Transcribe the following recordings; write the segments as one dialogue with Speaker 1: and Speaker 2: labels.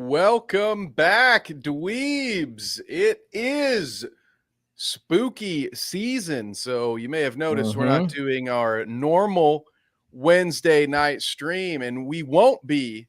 Speaker 1: Welcome back, dweebs. It is spooky season, so you may have noticed we're not doing our normal Wednesday night stream, and we won't be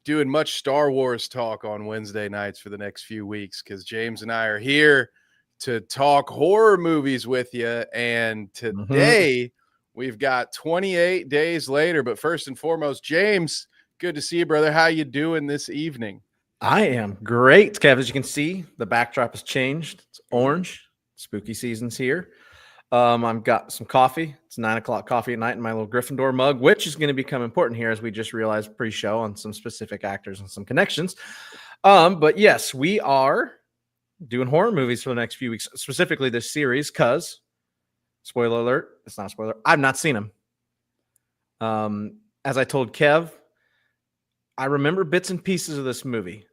Speaker 1: doing much Star Wars talk on Wednesday nights for the next few weeks because James and I are here to talk horror movies with you. And today we've got 28 days later. But first and foremost, James, good to see you, brother. How you doing this evening?
Speaker 2: I am great, Kev. As you can see, the backdrop has changed. It's orange. Spooky season's here. I've got some coffee. It's 9 o'clock coffee at night in my little Gryffindor mug, which is going to become important here as we just realized pre-show on some specific actors and some connections. But yes, we are doing horror movies for the next few weeks, specifically this series, because, spoiler alert, it's not a spoiler, I've not seen them. As I told Kev, I remember bits and pieces of this movie.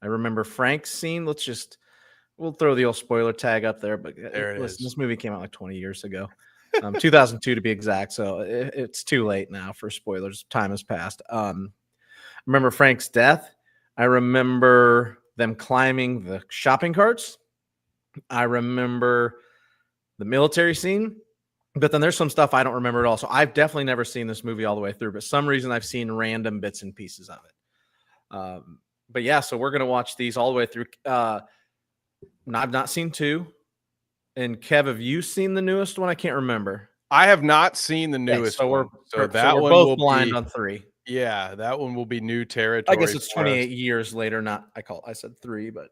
Speaker 2: I remember Frank's scene. We'll throw the old spoiler tag up there, but listen, this movie came out like 20 years ago, 2002 to be exact. So it's too late now for spoilers. Time has passed. I remember Frank's death. I remember them climbing the shopping carts. I remember the military scene, but then there's some stuff I don't remember at all. So I've definitely never seen this movie all the way through, but some reason I've seen random bits and pieces of it. But yeah, so we're going to watch these all the way through. I've not seen 2. And Kev, have you seen the newest one? I can't remember.
Speaker 1: I have not seen the newest one.
Speaker 2: So that one both blind on 3.
Speaker 1: Yeah, that one will be new territory.
Speaker 2: I guess it's 28 years later. I said 3, but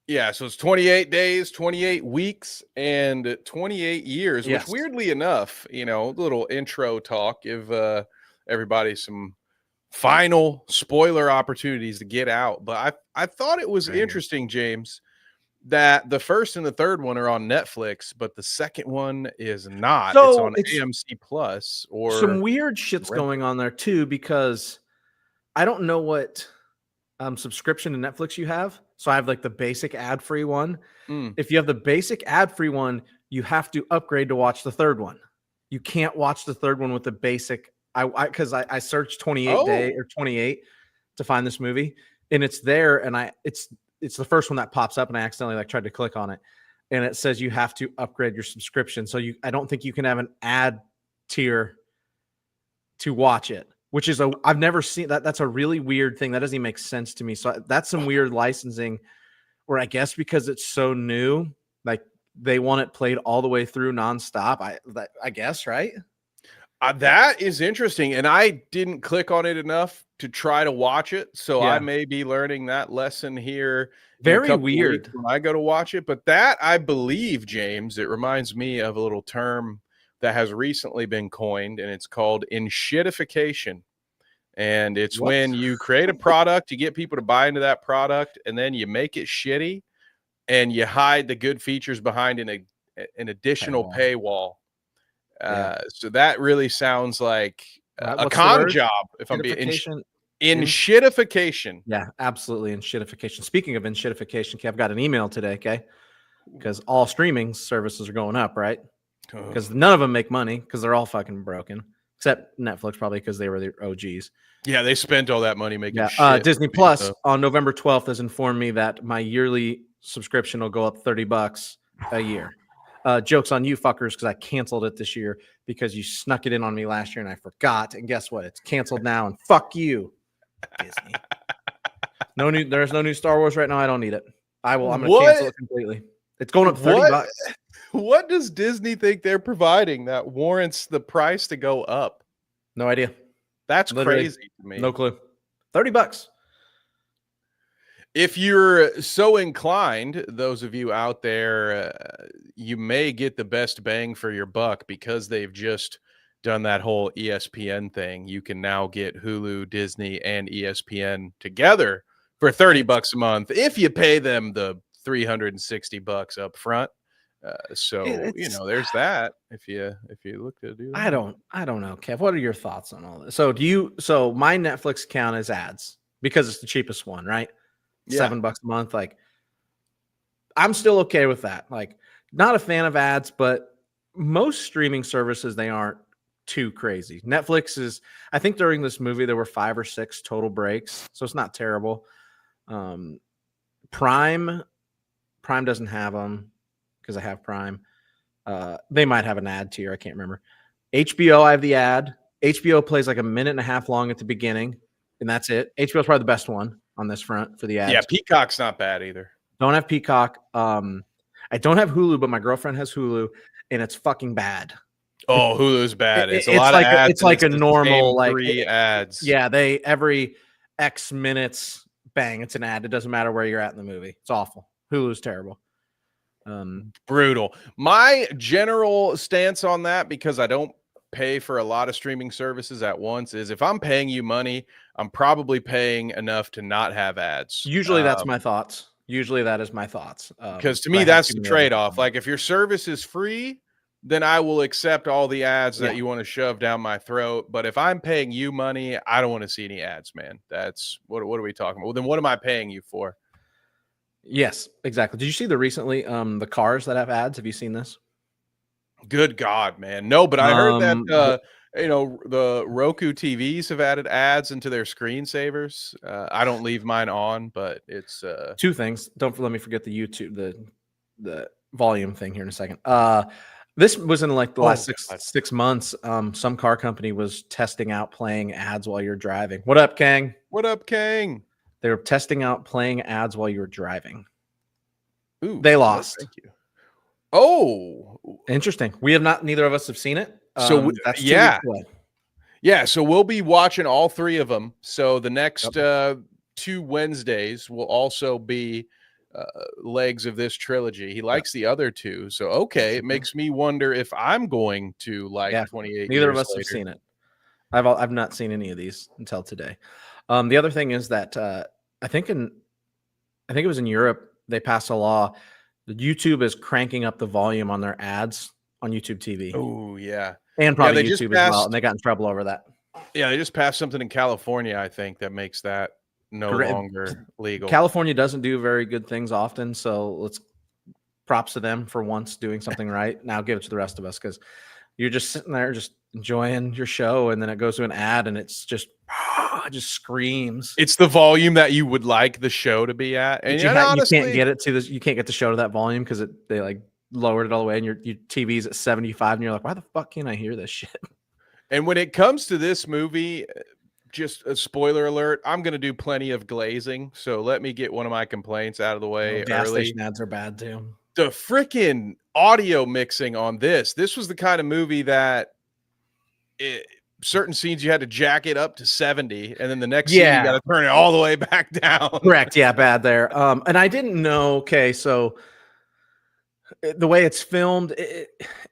Speaker 1: yeah, so it's 28 days, 28 weeks, and 28 years, which weirdly enough, a little intro talk, give everybody some final spoiler opportunities to get out. But I thought it was interesting, James, that the first and the third one are on Netflix, but the second one is not. So it's on AMC Plus or
Speaker 2: some weird shit's going on there too, because I don't know what subscription to Netflix you have. So I have like the basic ad-free one. If you have the basic ad-free one, you have to upgrade to watch the third one. You can't watch the third one with the basic. Because I searched 28 to find this movie, and it's there, and it's the first one that pops up, and I accidentally tried to click on it, and it says you have to upgrade your subscription. So I don't think you can have an ad tier to watch it, which is I've never seen that. That's a really weird thing. That doesn't even make sense to me. So that's some weird licensing, or I guess because it's so new, like they want it played all the way through nonstop. I guess, right?
Speaker 1: That is interesting, and I didn't click on it enough to try to watch it, so I may be learning that lesson here.
Speaker 2: Very weird
Speaker 1: when I go to watch it, but that, I believe, James, it reminds me of a little term that has recently been coined, and it's called enshittification. And it's when you create a product, you get people to buy into that product, and then you make it shitty, and you hide the good features behind an additional paywall. So that really sounds like a con job, if I'm being enshittification.
Speaker 2: Yeah, absolutely. Enshittification. Speaking of enshittification, Kev, I've got an email today, okay? Because all streaming services are going up, right? Because none of them make money because they're all fucking broken, except Netflix, probably because they were the OGs.
Speaker 1: Yeah, they spent all that money making shit.
Speaker 2: Disney Plus on November 12th has informed me that my yearly subscription will go up $30 a year. Joke's on you fuckers, because I canceled it this year because you snuck it in on me last year and I forgot. And guess what? It's canceled now, and fuck you, Disney. There's no new Star Wars right now. I don't need it. I'm going to cancel it completely. It's going up $30.
Speaker 1: What does Disney think they're providing that warrants the price to go up?
Speaker 2: No idea.
Speaker 1: That's crazy to me.
Speaker 2: No clue. $30.
Speaker 1: If you're so inclined, those of you out there, you may get the best bang for your buck because they've just done that whole ESPN thing. You can now get Hulu, Disney, and ESPN together for $30 a month if you pay them the $360 up front. So
Speaker 2: It's
Speaker 1: there's that. If you look to do that.
Speaker 2: I don't know, Kev. What are your thoughts on all this? So my Netflix account is ads because it's the cheapest one, right?
Speaker 1: Yeah.
Speaker 2: $7 a month. Like, I'm still okay with that. Like, not a fan of ads, but most streaming services, they aren't too crazy. Netflix is, I think during this movie there were 5 or 6 total breaks, so it's not terrible. Prime doesn't have them because I have Prime. They might have an ad tier, I can't remember. HBO, I have the ad. HBO plays like a minute and a half long at the beginning, and that's it. HBO is probably the best one on this front for the ads.
Speaker 1: Yeah, Peacock's not bad either.
Speaker 2: Don't have Peacock. I don't have Hulu, but my girlfriend has Hulu, and it's fucking bad.
Speaker 1: Oh, Hulu's bad. It's a
Speaker 2: It's
Speaker 1: lot
Speaker 2: like
Speaker 1: of ads.
Speaker 2: it's like a normal like
Speaker 1: 3 ads.
Speaker 2: Yeah, they every X minutes, bang, it's an ad. It doesn't matter where you're at in the movie. It's awful. Hulu's terrible.
Speaker 1: Brutal. My general stance on that, because I don't pay for a lot of streaming services at once, is if I'm paying you money, I'm probably paying enough to not have ads.
Speaker 2: Usually that's my thoughts. Usually that is my thoughts.
Speaker 1: Because to me, that's the trade-off. Like, if your service is free, then I will accept all the ads that you want to shove down my throat. But if I'm paying you money, I don't want to see any ads, man. That's what are we talking about? Well, then what am I paying you for?
Speaker 2: Yes, exactly. Did you see recently the cars that have ads? Have you seen this?
Speaker 1: Good God, man. No, but I heard that the Roku TVs have added ads into their screensavers. I don't leave mine on, but it's
Speaker 2: 2 things. Don't let me forget the YouTube, the volume thing here in a second. This was in like the last 6 months. Some car company was testing out playing ads while you're driving. What up, Kang?
Speaker 1: What up, Kang?
Speaker 2: They were testing out playing ads while you were driving.
Speaker 1: Ooh,
Speaker 2: they lost.
Speaker 1: Thank you. Oh,
Speaker 2: interesting. Neither of us have seen it.
Speaker 1: So
Speaker 2: that's
Speaker 1: yeah. So we'll be watching all 3 of them. So the next 2 Wednesdays will also be legs of this trilogy. He likes the other 2. So, okay. It makes me wonder if I'm going to like 28
Speaker 2: Neither
Speaker 1: years
Speaker 2: of us
Speaker 1: later.
Speaker 2: have seen it. I've not seen any of these until today. The other thing is that I think it was in Europe, they passed a law that YouTube is cranking up the volume on their ads on YouTube TV.
Speaker 1: Oh, yeah.
Speaker 2: And probably YouTube as well. And they got in trouble over that.
Speaker 1: Yeah, they just passed something in California, I think, that makes that no longer legal.
Speaker 2: California doesn't do very good things often, so props to them for once doing something right. Now give it to the rest of us, because you're just sitting there just enjoying your show, and then it goes to an ad and it's just screams.
Speaker 1: It's the volume that you would like the show to be at, and honestly,
Speaker 2: you can't get it to this. You can't get the show to that volume because they like lowered it all the way, and your TV's at 75, and you're like, why the fuck can't I hear this shit?
Speaker 1: And when it comes to this movie, just a spoiler alert, I'm going to do plenty of glazing. So let me get one of my complaints out of the way early.
Speaker 2: Gas station ads are bad too.
Speaker 1: The freaking audio mixing on this was the kind of movie that certain scenes you had to jack it up to 70, and then the next scene you got to turn it all the way back down.
Speaker 2: Correct. Yeah, bad there. And I didn't know. Okay, so the way it's filmed,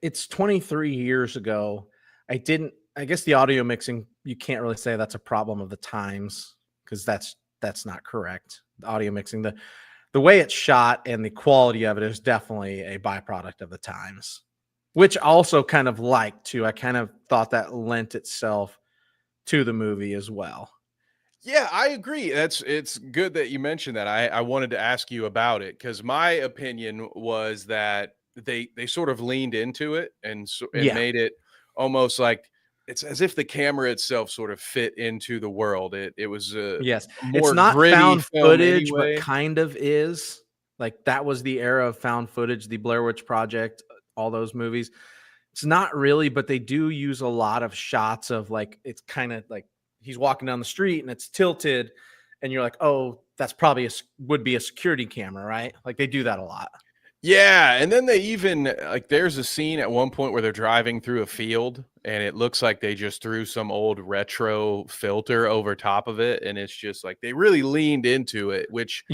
Speaker 2: it's 23 years ago. I guess the audio mixing, you can't really say that's a problem of the times, because that's not correct. The audio mixing, the way it's shot and the quality of it is definitely a byproduct of the times, which also kind of liked too. I kind of thought that lent itself to the movie as well.
Speaker 1: Yeah, I agree. It's good that you mentioned that. I wanted to ask you about it, because my opinion was that they sort of leaned into it and made it almost like it's as if the camera itself sort of fit into the world. It was more
Speaker 2: it's not
Speaker 1: gritty
Speaker 2: found footage,
Speaker 1: anyway.
Speaker 2: but kind of is. Like, that was the era of found footage, the Blair Witch Project, all those movies. It's not really, but they do use a lot of shots of like, it's kind of like he's walking down the street and it's tilted, and you're like, oh, that's probably would be a security camera, right? Like, they do that a lot.
Speaker 1: Yeah, and then they even there's a scene at one point where they're driving through a field, and it looks like they just threw some old retro filter over top of it, and it's just like they really leaned into it, which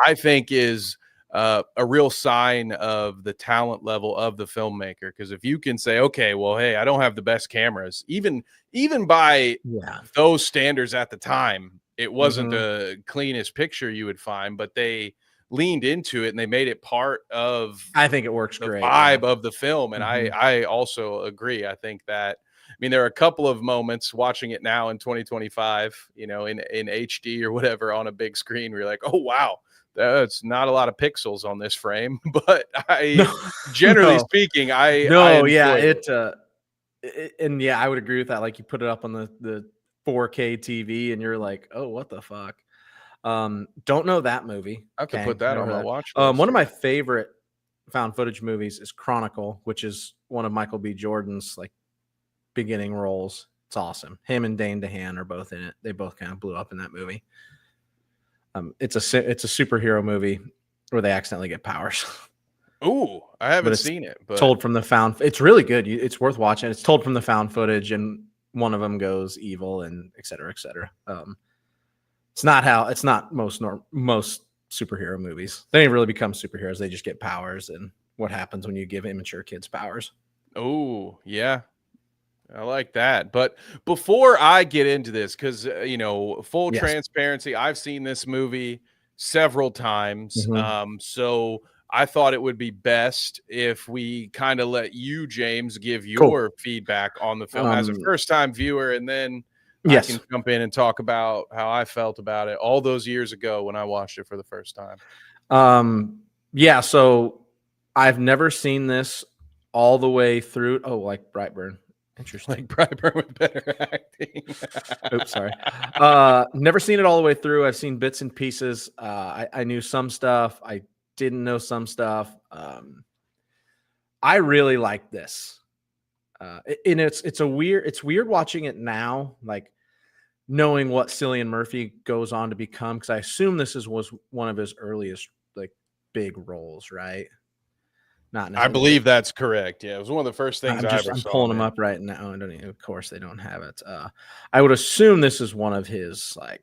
Speaker 1: I think is a real sign of the talent level of the filmmaker. Because if you can say, okay, well, hey, I don't have the best cameras, even by those standards at the time, it wasn't the cleanest picture you would find, but they leaned into it and they made it part of,
Speaker 2: I think it works
Speaker 1: the
Speaker 2: great,
Speaker 1: vibe of the film. And I also agree. I think that, I mean, there are a couple of moments watching it now in 2025, you know, in HD or whatever on a big screen where you're like, oh wow, that's not a lot of pixels on this frame. But generally speaking, I
Speaker 2: yeah,
Speaker 1: enjoyed it.
Speaker 2: and yeah, I would agree with that. Like, you put it up on the 4K TV and you're like, oh, what the fuck? Don't know that movie.
Speaker 1: I have to
Speaker 2: Okay,
Speaker 1: put that
Speaker 2: never
Speaker 1: on my
Speaker 2: heard
Speaker 1: watch
Speaker 2: that.
Speaker 1: list.
Speaker 2: One of my favorite found footage movies is Chronicle, which is one of Michael B. Jordan's like beginning roles. It's awesome. Him and Dane DeHaan are both in it. They both kind of blew up in that movie. It's a superhero movie where they accidentally get powers.
Speaker 1: Ooh, I haven't seen it, but
Speaker 2: told from the found. It's really good. It's worth watching. It's told from the found footage, and one of them goes evil, and et cetera, et cetera. It's not most superhero movies. They didn't really become superheroes. They just get powers, and what happens when you give immature kids powers.
Speaker 1: Oh, yeah. I like that. But before I get into this, because, you know, full transparency, I've seen this movie several times. So I thought it would be best if we kind of let you, James, give your feedback on the film as a first-time viewer, and then I can jump in and talk about how I felt about it all those years ago when I watched it for the first time.
Speaker 2: Yeah, so I've never seen this all the way through. Oh, like Brightburn. Interesting.
Speaker 1: Like Brightburn with better acting.
Speaker 2: Oops, sorry. Never seen it all the way through. I've seen bits and pieces. I knew some stuff. I didn't know some stuff. I really like this. And it's weird watching it now, like knowing what Cillian Murphy goes on to become, because I assume this was one of his earliest like big roles, right?
Speaker 1: I believe that's correct. Yeah, it was one of the first things I ever
Speaker 2: I'm
Speaker 1: saw.
Speaker 2: pulling them up right now. I don't even, of course, they don't have it. I would assume this is one of his, like,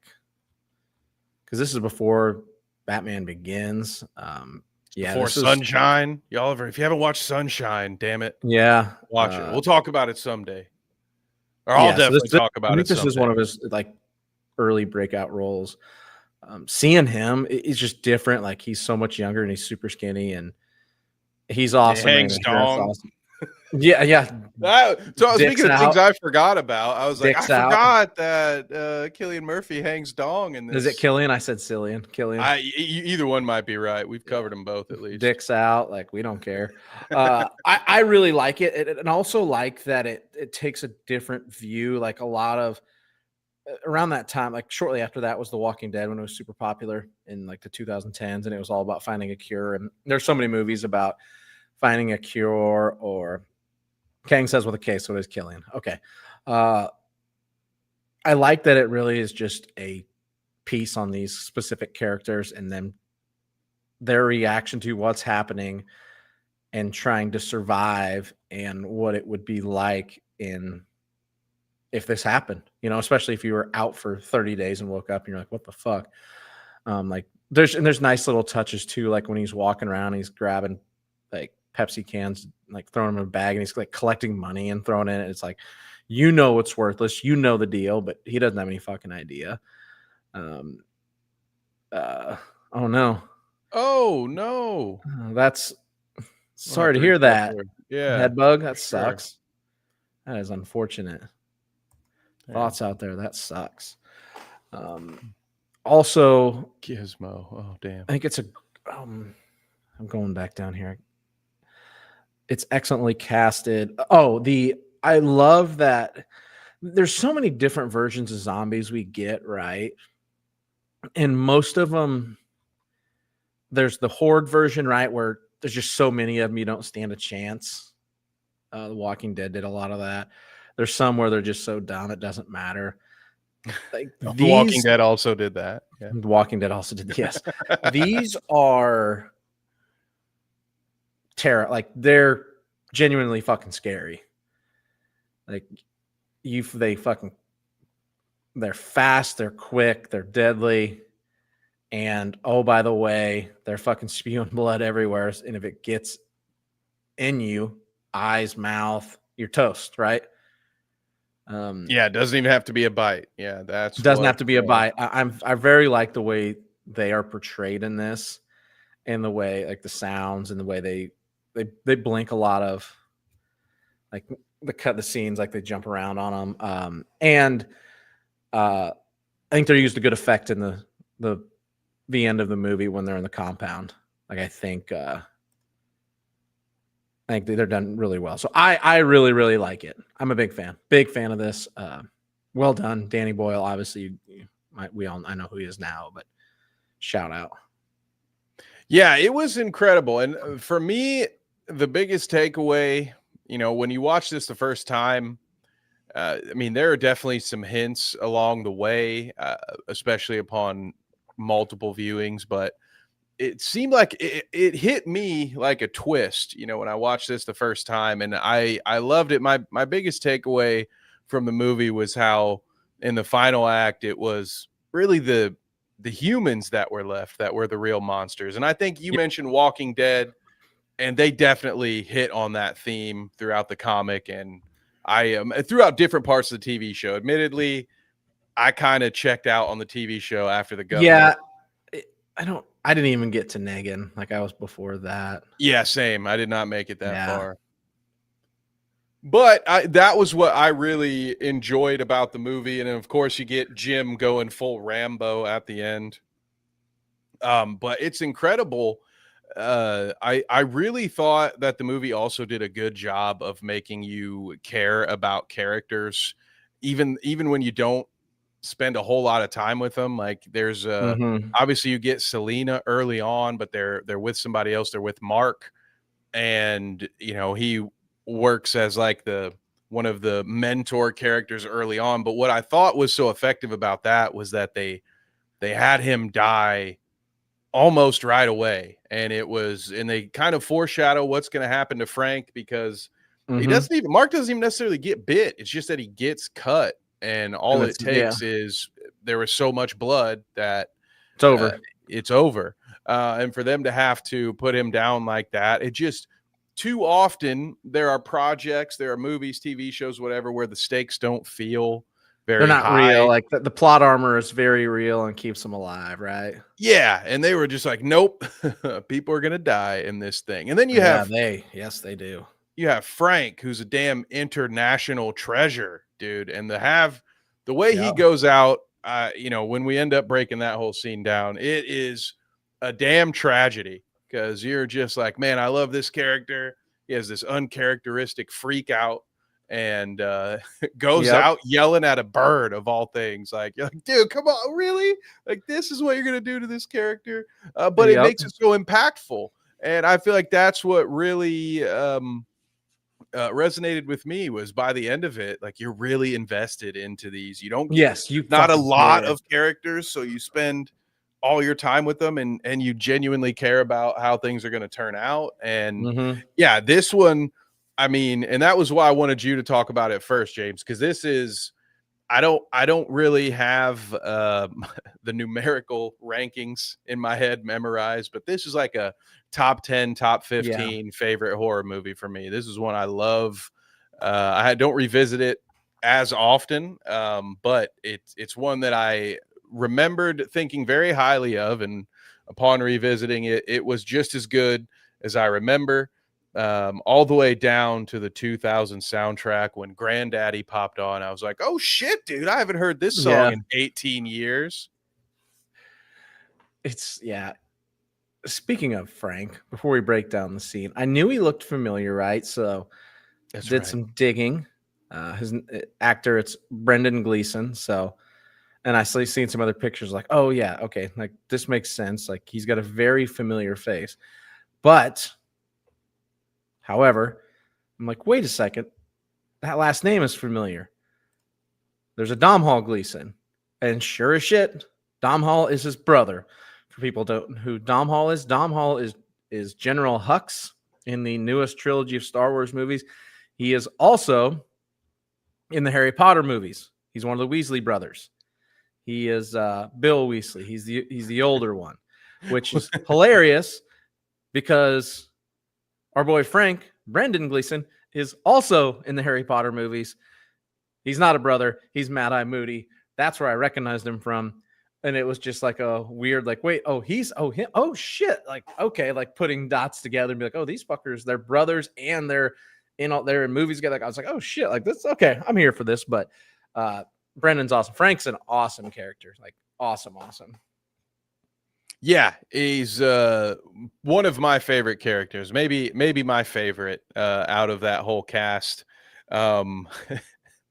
Speaker 2: because this is before Batman Begins. Yeah,
Speaker 1: before Sunshine. Y'all ever, if you haven't watched Sunshine, damn it.
Speaker 2: Yeah.
Speaker 1: Watch it. We'll talk about it someday. Or I'll definitely talk about it.
Speaker 2: I think this is one of his like early breakout roles. Seeing him is just different. Like, he's so much younger and he's super skinny and he's awesome.
Speaker 1: Hangs dong.
Speaker 2: Awesome. Yeah.
Speaker 1: So speaking of things I forgot about, I was like, I forgot that Cillian Murphy hangs dong in this.
Speaker 2: Is it Killian? I said Cillian. Killian.
Speaker 1: Either one might be right. We've covered them both at least.
Speaker 2: Dicks out, like, we don't care. I really like it, and also like that it takes a different view. Like, a lot of around that time, like shortly after that was The Walking Dead, when it was super popular in like the 2010s, and it was all about finding a cure. And there's so many movies about finding a cure, or Kang says with a K, so it is Killian. Okay. I like that it really is just a piece on these specific characters and then their reaction to what's happening and trying to survive, and what it would be like if this happened, you know, especially if you were out for 30 days and woke up and you're like, what the fuck? Like, there's nice little touches too. Like, when he's walking around, he's grabbing like Pepsi cans, like throwing them in a bag, and he's like collecting money and throwing it in. It's like, you know, it's worthless, you know the deal, but he doesn't have any fucking idea. Oh no. That's sorry to hear that.
Speaker 1: Yeah.
Speaker 2: Head bug. That sucks. That is unfortunate. Thoughts out there. That sucks. Also,
Speaker 1: Gizmo. Oh, damn.
Speaker 2: I think it's I'm going back down here. It's excellently casted. I love that there's so many different versions of zombies we get, right? And most of them, there's the horde version, right, where there's just so many of them you don't stand a chance. The Walking Dead did a lot of that. There's some where they're just so dumb it doesn't matter. Like,
Speaker 1: The Walking Dead also did that.
Speaker 2: Yeah. The Walking Dead also did. Yes. These are terror. Like, they're genuinely fucking scary. Like, they're fast, they're quick, they're deadly. And oh, by the way, they're fucking spewing blood everywhere. And if it gets in you, eyes, mouth, you're toast, right?
Speaker 1: Yeah, it doesn't even have to be a bite. Yeah, that's
Speaker 2: Doesn't
Speaker 1: what
Speaker 2: have to be a bite. I very like the way they are portrayed in this, and the way like the sounds and the way they blink a lot of, like the scenes, like they jump around on them. And I think they used a good effect in the end of the movie when they're in the compound. Like I think they're done really well. So I really, really like it. I'm a big fan of this. Well done, Danny Boyle. Obviously, I know who he is now, but shout out.
Speaker 1: Yeah, it was incredible. And for me, the biggest takeaway, when you watch this the first time, I mean, there are definitely some hints along the way, especially upon multiple viewings, but it seemed like it hit me like a twist, when I watched this the first time, and I loved it. My biggest takeaway from the movie was how in the final act it was really the humans that were left that were the real monsters. And I think you mentioned Walking Dead, and they definitely hit on that theme throughout the comic, and I throughout different parts of the TV show. Admittedly, I kind of checked out on the TV show after the governor.
Speaker 2: Yeah, I didn't even get to Negan. Like I was before that.
Speaker 1: Yeah, same. I did not make it that
Speaker 2: Yeah.
Speaker 1: far. But that was what I really enjoyed about the movie. And then, of course, you get Jim going full Rambo at the end. But it's incredible. I really thought that the movie also did a good job of making you care about characters, even when you don't spend a whole lot of time with them. Like there's obviously you get Selena early on, but they're with somebody else. They're with Mark, and he works as like one of the mentor characters early on. But what I thought was so effective about that was that they had him die almost right away, and they kind of foreshadow what's going to happen to Frank, because Mark doesn't even necessarily get bit. It's just that he gets cut, and all it takes is there was so much blood that
Speaker 2: it's over.
Speaker 1: It's over. And for them to have to put him down like that, it just too often there are projects, there are movies, TV shows, whatever, where the stakes don't feel very
Speaker 2: They're not
Speaker 1: high.
Speaker 2: real. Like the plot armor is very real and keeps them alive, right?
Speaker 1: Yeah, and they were just like, nope, people are gonna die in this thing. And then you have
Speaker 2: they do.
Speaker 1: You have Frank, who's a damn international treasure, dude, and the way he goes out, when we end up breaking that whole scene down, it is a damn tragedy, because you're just like, man, I love this character. He has this uncharacteristic freak out, and goes out yelling at a bird of all things. Like, you're like, dude, come on, really? Like, this is what you're gonna do to this character? But it makes it so impactful, and I feel like that's what really resonated with me. Was by the end of it, like, you're really invested into these. You don't get not a lot of characters, so you spend all your time with them, and you genuinely care about how things are going to turn out. And yeah, this one, I mean, and that was why I wanted you to talk about it first, James, because this is, I don't really have the numerical rankings in my head memorized, but this is like a top 10, top 15 favorite horror movie for me. This is one I love. I don't revisit it as often, but it's one that I remembered thinking very highly of, and upon revisiting it, it was just as good as I remember. All the way down to the 2000 soundtrack when Granddaddy popped on. I was like, oh shit, dude, I haven't heard this song in 18 years.
Speaker 2: Speaking of Frank, before we break down the scene, I knew he looked familiar, right? So did some digging. His actor, it's Brendan Gleeson. So, and I seen some other pictures like, oh yeah, okay, like this makes sense. Like he's got a very familiar face. But however, I'm like, wait a second, that last name is familiar. There's a Domhnall Gleeson, and sure as shit, Domhnall is his brother. For people who Domhnall is General Hux in the newest trilogy of Star Wars movies. He is also in the Harry Potter movies. He's one of the Weasley brothers. He is Bill Weasley. He's the older one, which is hilarious because our boy Frank, Brendan Gleeson, is also in the Harry Potter movies. He's not a brother. He's Mad-Eye Moody. That's where I recognized him from. And it was just like a weird, like, wait, him, oh shit. Like, okay, like putting dots together and be like, oh, these fuckers, they're brothers and they're in movies together. Like, I was like, oh shit, like this, okay, I'm here for this. But Brendan's awesome. Frank's an awesome character. Like, awesome.
Speaker 1: Yeah, he's one of my favorite characters. Maybe my favorite out of that whole cast.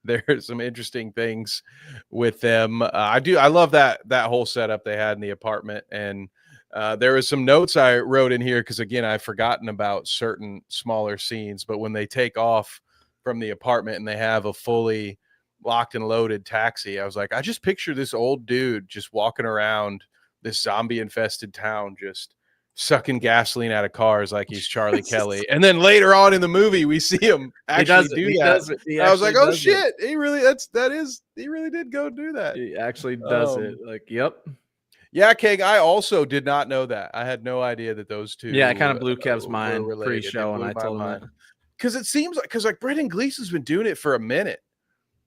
Speaker 1: There are some interesting things with them. I love that whole setup they had in the apartment. And there was some notes I wrote in here because, again, I've forgotten about certain smaller scenes. But when they take off from the apartment and they have a fully locked and loaded taxi, I was like, I just picture this old dude just walking around this zombie infested town, just sucking gaseline out of cars like he's Charlie Kelly. And then later on in the movie, we see him actually do that. I was like, oh shit, he really did go do that.
Speaker 2: He actually does it. Like, yep.
Speaker 1: Yeah, Keg, I also did not know that. I had no idea that those two.
Speaker 2: Yeah, it kind of blew Kev's mind pre-show, and I told him
Speaker 1: because it seems like Brendan Gleeson's been doing it for a minute.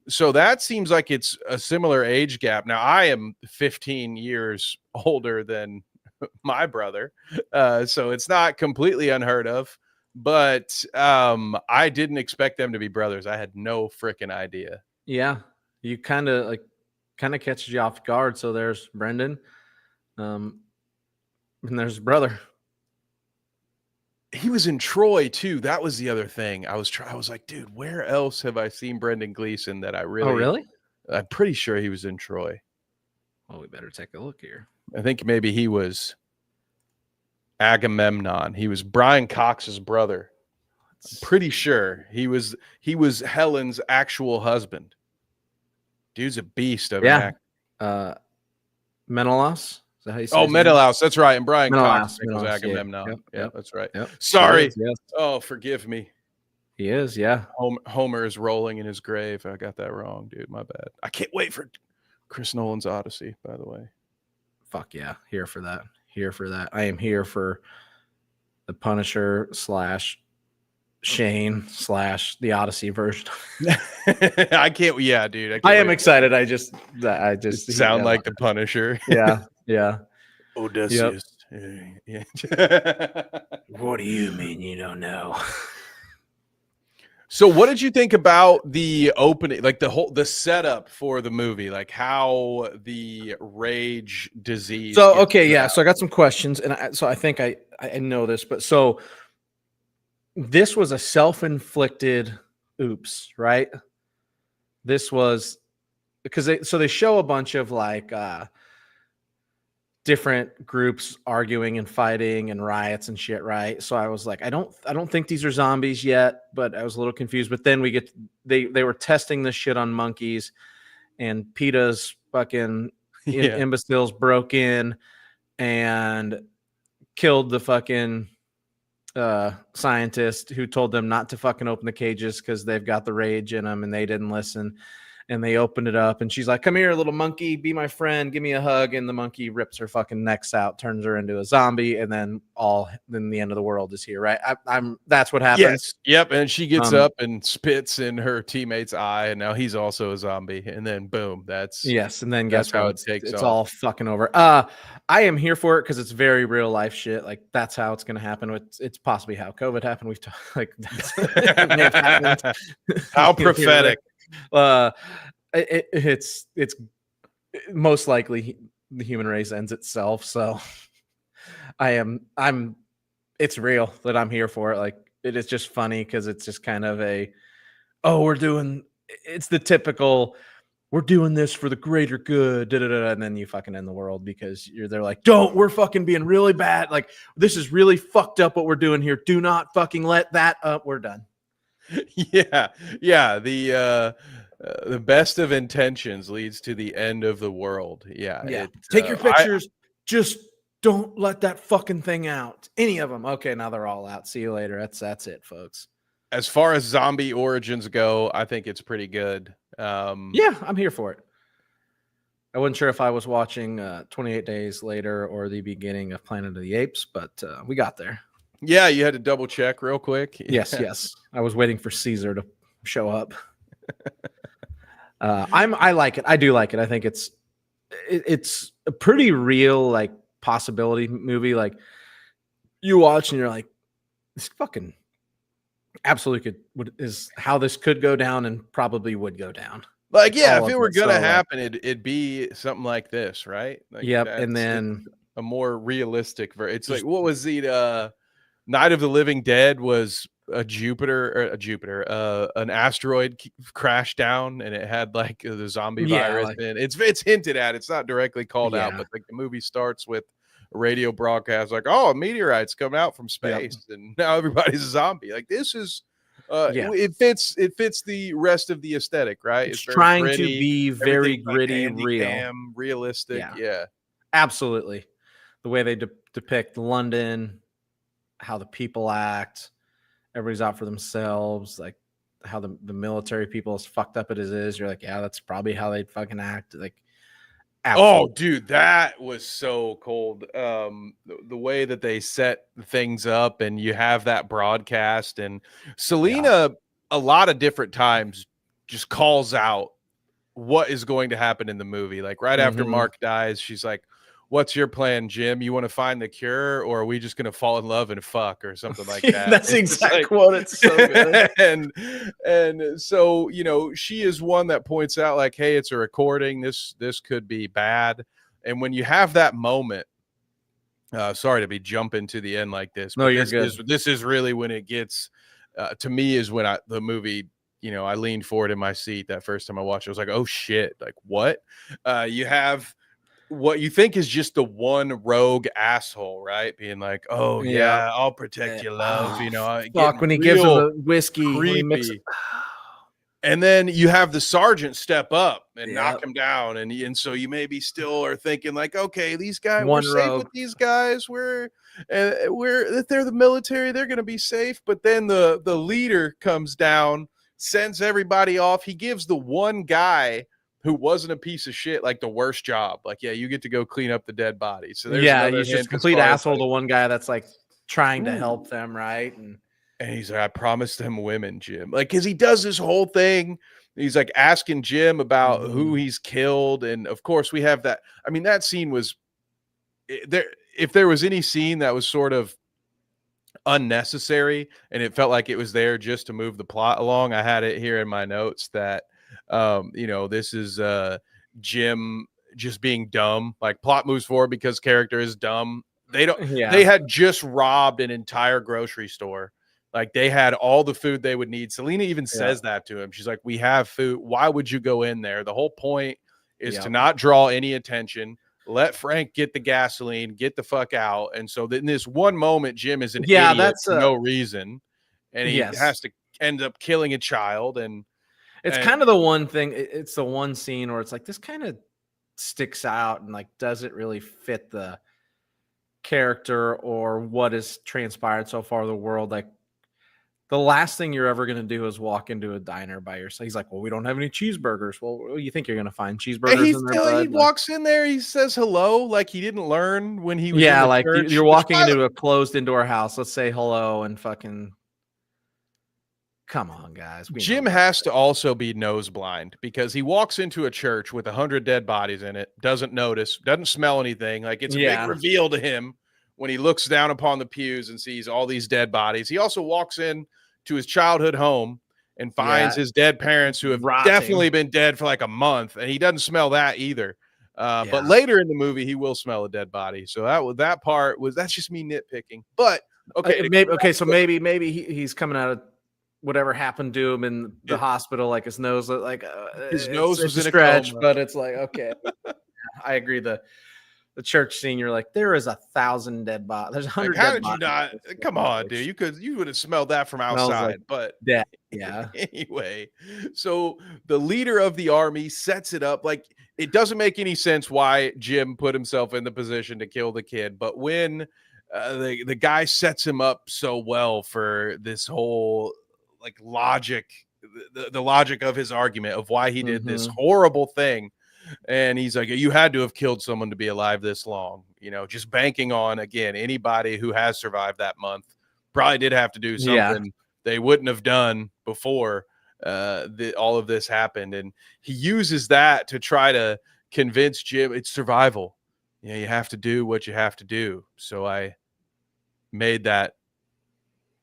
Speaker 1: So that seems like it's a similar age gap. Now, I am 15 years older than my brother, so it's not completely unheard of, but I didn't expect them to be brothers. I had no freaking idea.
Speaker 2: Yeah, you kind of catches you off guard. So there's Brendan, and there's brother.
Speaker 1: He was in Troy too. That was the other thing. I was like, dude, where else have I seen Brendan Gleeson that I really?
Speaker 2: Oh, really?
Speaker 1: I'm pretty sure he was in Troy.
Speaker 2: Well, we better take a look here.
Speaker 1: I think maybe he was Agamemnon. He was Brian Cox's brother. I'm pretty sure he was Helen's actual husband. Dude's a beast of an actor.
Speaker 2: Menelaus. Is that how you say
Speaker 1: Menelaus. That's right. And Brian Cox was Agamemnon. Yeah, that's right. Yep. Sorry. Yes. Oh, forgive me.
Speaker 2: He is. Yeah.
Speaker 1: Homer is rolling in his grave. I got that wrong, dude. My bad. I can't wait for Chris Nolan's Odyssey, by the way.
Speaker 2: Fuck yeah. Here for that. I am here for the Punisher / Shane / the Odyssey version.
Speaker 1: I can't. Yeah, dude.
Speaker 2: I am excited. I just
Speaker 1: sound like the Punisher.
Speaker 2: Yeah.
Speaker 1: Odysseus.
Speaker 2: Yep. Yeah. What do you mean you don't know?
Speaker 1: So what did you think about the opening, like the setup for the movie, like how the rage disease?
Speaker 2: So, okay. Yeah. So I got some questions, and I think I know this, but so this was a self-inflicted oops, right? This was because they show a bunch of like different groups arguing and fighting and riots and shit, right? So I was like, I don't think these are zombies yet, but I was a little confused. But then they were testing this shit on monkeys, and PETA's fucking imbeciles broke in and killed the fucking scientist who told them not to fucking open the cages because they've got the rage in them, and they didn't listen. And they opened it up, and she's like, "Come here, little monkey, be my friend, give me a hug." And the monkey rips her fucking necks out, turns her into a zombie, and then the end of the world is here, right? That's what happens.
Speaker 1: Yes. Yep. And she gets up and spits in her teammate's eye, and now he's also a zombie. And then boom,
Speaker 2: yes. And then guess
Speaker 1: how
Speaker 2: what?
Speaker 1: it takes
Speaker 2: it's
Speaker 1: off.
Speaker 2: all fucking over. I am here for it because it's very real life shit. Like that's how it's gonna happen. It's possibly how COVID happened. We've talked like that's
Speaker 1: how prophetic.
Speaker 2: It's most likely the human race ends itself. So it's real that I'm here for it. Like it is just funny because it's just kind of it's the typical, we're doing this for the greater good, and then you fucking end the world because they're like, we're fucking being really bad. Like this is really fucked up what we're doing here. Do not fucking let that up. We're done.
Speaker 1: Yeah. The best of intentions leads to the end of the world. Yeah.
Speaker 2: Take your pictures. Just don't let that fucking thing out. Any of them. Okay, now they're all out. See you later. That's it, folks.
Speaker 1: As far as zombie origins go, I think it's pretty good.
Speaker 2: Yeah, I'm here for it. I wasn't sure if I was watching 28 Days Later or the beginning of Planet of the Apes, but we got there.
Speaker 1: Yeah, you had to double check real quick.
Speaker 2: Yes,
Speaker 1: Yeah.
Speaker 2: yes. I was waiting for Caesar to show up. I like it. I do like it. I think it's a pretty real like possibility movie. Like you watch and you're like, this fucking absolutely is how this could go down and probably would go down.
Speaker 1: Like, yeah,
Speaker 2: all
Speaker 1: if
Speaker 2: of
Speaker 1: it were
Speaker 2: it.
Speaker 1: gonna
Speaker 2: So,
Speaker 1: happen, it'd be something like this, right? Like
Speaker 2: yep. And
Speaker 1: it's
Speaker 2: then
Speaker 1: a more realistic it's like
Speaker 2: just
Speaker 1: what was the Night of the Living Dead was an asteroid crashed down and it had like the zombie virus
Speaker 2: like,
Speaker 1: and it's hinted at. It's not directly called out,
Speaker 2: yeah.
Speaker 1: but like the movie starts with a radio broadcast like, oh, a meteorite's coming out from space and now everybody's a zombie. Like this is it fits the rest of the aesthetic, right?
Speaker 2: It's
Speaker 1: very
Speaker 2: trying to
Speaker 1: gritty,
Speaker 2: be very
Speaker 1: everything's like
Speaker 2: gritty, real.
Speaker 1: handy-cam, realistic. Yeah.
Speaker 2: Absolutely. The way they depict London, how the people act, everybody's out for themselves, like how the military people, as fucked up it is, you're like, yeah, that's probably how they'd fucking act. Like, absolutely.
Speaker 1: Oh, dude, that was so cold. The way that they set things up and you have that broadcast and Selena a lot of different times just calls out what is going to happen in the movie. Like right after Mark dies, she's like, what's your plan, Jim? You want to find the cure, or are we just going to fall in love and fuck or something like that?
Speaker 2: That's the exact quote. It's so good.
Speaker 1: and so, you know, she is one that points out like, hey, it's a recording. This could be bad. And when you have that moment, sorry to be jumping to the end like this.
Speaker 2: No,
Speaker 1: but
Speaker 2: you're good.
Speaker 1: This is really when it gets, to me is when the movie, you know, I leaned forward in my seat that first time I watched it. I was like, oh shit, like what? You have what you think is just the one rogue asshole, right? Being like, oh yeah, I'll protect your love. You know,
Speaker 2: fuck when he gives him the whiskey,
Speaker 1: creepy. And then you have the sergeant step up and knock him down, and so you maybe still are thinking like, okay, these guys, we're safe with these guys. We're if they're the military, they're gonna be safe. But then the leader comes down, sends everybody off. He gives the one guy who wasn't a piece of shit like the worst job. Like, yeah, you get to go clean up the dead body. So there's
Speaker 2: he's just a complete asshole. The one guy that's like trying to help them, right?
Speaker 1: And he's like, I promised them women, Jim. Like, because he does this whole thing. He's like asking Jim about who he's killed. And of course, we have that. I mean, that scene was there. If there was any scene that was sort of unnecessary and it felt like it was there just to move the plot along, I had it here in my notes that, you know, this is Jim just being dumb. Like, plot moves forward because character is dumb. They had just robbed an entire grocery store. Like, they had all the food they would need. Selena even says that to him. She's like, we have food. Why would you go in there? The whole point is to not draw any attention. Let Frank get the gasoline, get the fuck out. And so in this one moment, Jim is an idiot for no reason. And he has to end up killing a child. And
Speaker 2: it's kind of the one thing. It's the one scene where it's like, this kind of sticks out and like doesn't really fit the character or what has transpired so far in the world. Like, the last thing you're ever going to do is walk into a diner by yourself. He's like, well, we don't have any cheeseburgers. Well, you think you're going to find cheeseburgers in there, bud?
Speaker 1: He walks in there, he says hello, like he didn't learn when he was
Speaker 2: in the
Speaker 1: like
Speaker 2: church. You're walking into a closed indoor house. Let's say hello and fucking come on, guys.
Speaker 1: Jim has to also be nose blind because he walks into a church with 100 dead bodies in it, doesn't notice, doesn't smell anything. Like, it's a big reveal to him when he looks down upon the pews and sees all these dead bodies. He also walks in to his childhood home and finds his dead parents who have definitely been dead for like a month, and he doesn't smell that either. But later in the movie, he will smell a dead body. So that's just me nitpicking. But
Speaker 2: so maybe he's coming out of whatever happened to him in the hospital, like his nose, like
Speaker 1: his nose was in a
Speaker 2: stretch,
Speaker 1: coma.
Speaker 2: but it's like, okay, I agree. The church scene, you're like, there is 1,000 dead bodies. There's 100
Speaker 1: how
Speaker 2: dead
Speaker 1: did you not? Come on, dude. You would have smelled that from outside. But anyway, so the leader of the army sets it up. Like, it doesn't make any sense why Jim put himself in the position to kill the kid. But when the guy sets him up so well for this whole like logic, the logic of his argument of why he did this horrible thing. And he's like, you had to have killed someone to be alive this long, you know, just banking on, again, anybody who has survived that month probably did have to do something they wouldn't have done before all of this happened. And he uses that to try to convince Jim it's survival. You know, you have to do what you have to do. So I made that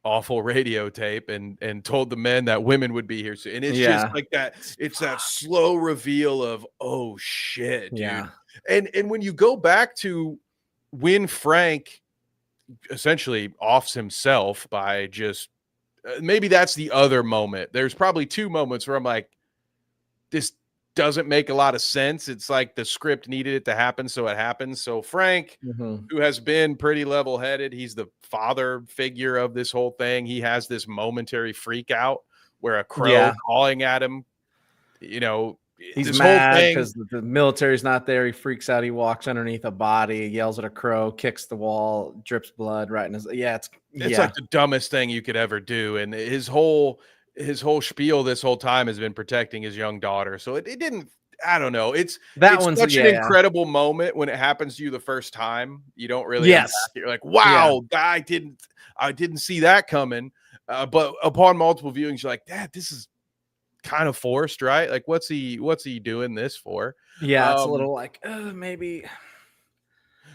Speaker 1: awful radio tape and told the men that women would be here soon. And it's just like that. It's that slow reveal of, oh shit, dude.
Speaker 2: Yeah.
Speaker 1: And when you go back to when Frank essentially offs himself by just maybe that's the other moment. There's probably two moments where I'm like, this doesn't make a lot of sense. It's like the script needed it to happen, so it happens. So Frank, who has been pretty level-headed, he's the father figure of this whole thing. He has this momentary freak out where a crow calling at him, you know,
Speaker 2: he's
Speaker 1: this
Speaker 2: mad
Speaker 1: whole thing
Speaker 2: because the military's not there. He freaks out. He walks underneath a body, yells at a crow, kicks the wall, drips blood right in his. It's
Speaker 1: like the dumbest thing you could ever do. And his whole spiel this whole time has been protecting his young daughter. So it didn't, I don't know. It's such an incredible moment when it happens to you the first time. You don't really unpack it. You're like, wow, I didn't see that coming. But upon multiple viewings, you're like, Dad, this is kind of forced, right? Like, what's he doing this for?
Speaker 2: It's a little like maybe.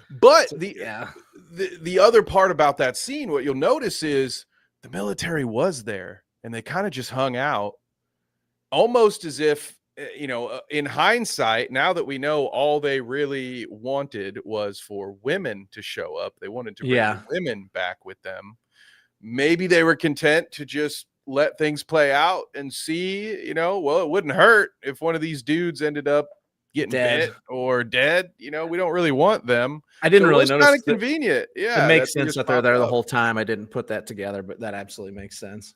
Speaker 1: But the other part about that scene, what you'll notice is the military was there and they kind of just hung out, almost as if, you know, in hindsight, now that we know all they really wanted was for women to show up, they wanted to bring the women back with them. Maybe they were content to just let things play out and see, you know, well, it wouldn't hurt if one of these dudes ended up getting bit or dead. You know, we don't really want them.
Speaker 2: I didn't really notice.
Speaker 1: Kind of convenient. Yeah.
Speaker 2: It makes sense that they're there the whole time. I didn't put that together, but that absolutely makes sense.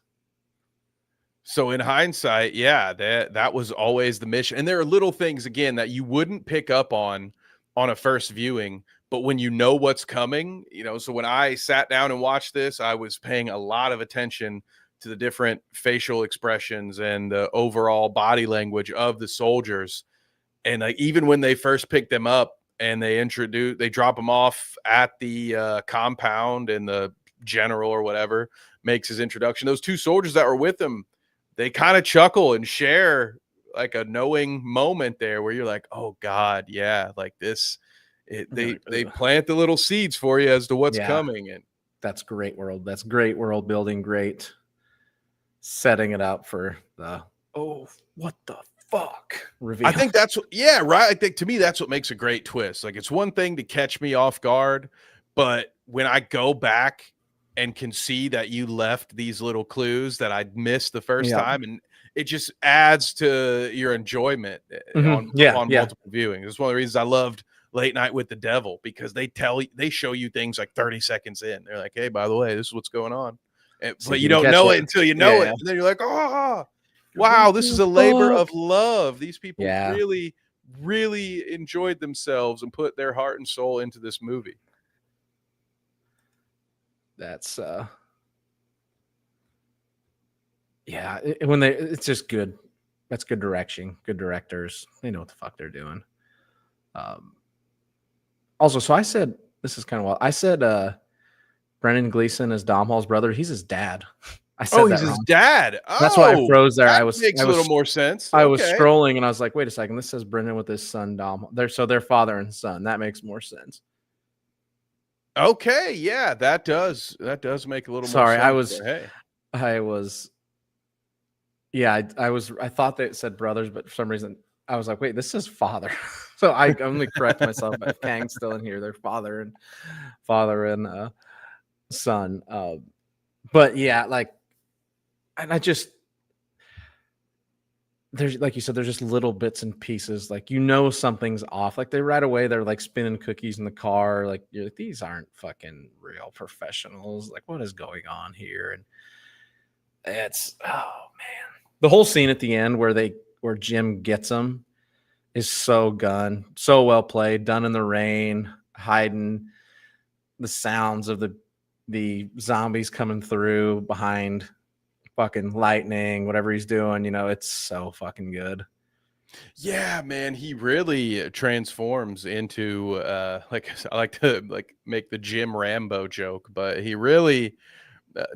Speaker 1: So in hindsight, that was always the mission. And there are little things, again, that you wouldn't pick up on a first viewing, but when you know what's coming, you know, so when I sat down and watched this, I was paying a lot of attention to the different facial expressions and the overall body language of the soldiers. And like, even when they first picked them up and they drop them off at the compound, and the general or whatever makes his introduction, those two soldiers that were with him, they kind of chuckle and share like a knowing moment there where you're like, oh God, yeah, like this, they plant the little seeds for you as to what's coming. And
Speaker 2: that's great world. That's great world building. Great setting it up for the, oh, what the fuck reveal.
Speaker 1: I think that's right. I think to me, that's what makes a great twist. Like, it's one thing to catch me off guard, but when I go back and can see that you left these little clues that I missed the first time, and it just adds to your enjoyment on multiple viewings. It's one of the reasons I loved Late Night with the Devil, because they show you things like 30 seconds in. They're like, hey, by the way, this is what's going on. But you don't know it until you know it. And then you're like, oh, wow, this is a labor of love. These people really, really enjoyed themselves and put their heart and soul into this movie.
Speaker 2: That's it's just good. That's good direction. Good directors. They know what the fuck they're doing. Also, so I said, this is kind of wild. I said Brendan Gleeson is Dom Hall's brother. He's his dad. I said
Speaker 1: he's his dad.
Speaker 2: That's why I froze there. That
Speaker 1: makes a little more sense.
Speaker 2: I was scrolling and I was like, wait a second. This says Brendan with his son Dom. They're father and son. That makes more sense.
Speaker 1: Okay, yeah, that does make a little more sense.
Speaker 2: Sorry, I thought they said brothers, but for some reason I was like, wait, this is father. So I only correct myself. But Kang's still in here. They're father and son. But yeah, like, and I just, there's, like you said, there's just little bits and pieces. Like, you know, something's off. Like, right away, they're like spinning cookies in the car. Like, you're like, these aren't fucking real professionals. Like, what is going on here? And it's, oh man, the whole scene at the end where Jim gets them is so well played, done in the rain, hiding the sounds of the zombies coming through behind fucking lightning, whatever he's doing, you know, it's so fucking good.
Speaker 1: Yeah, man, he really transforms into like I like to like make the Jim Rambo joke, but he really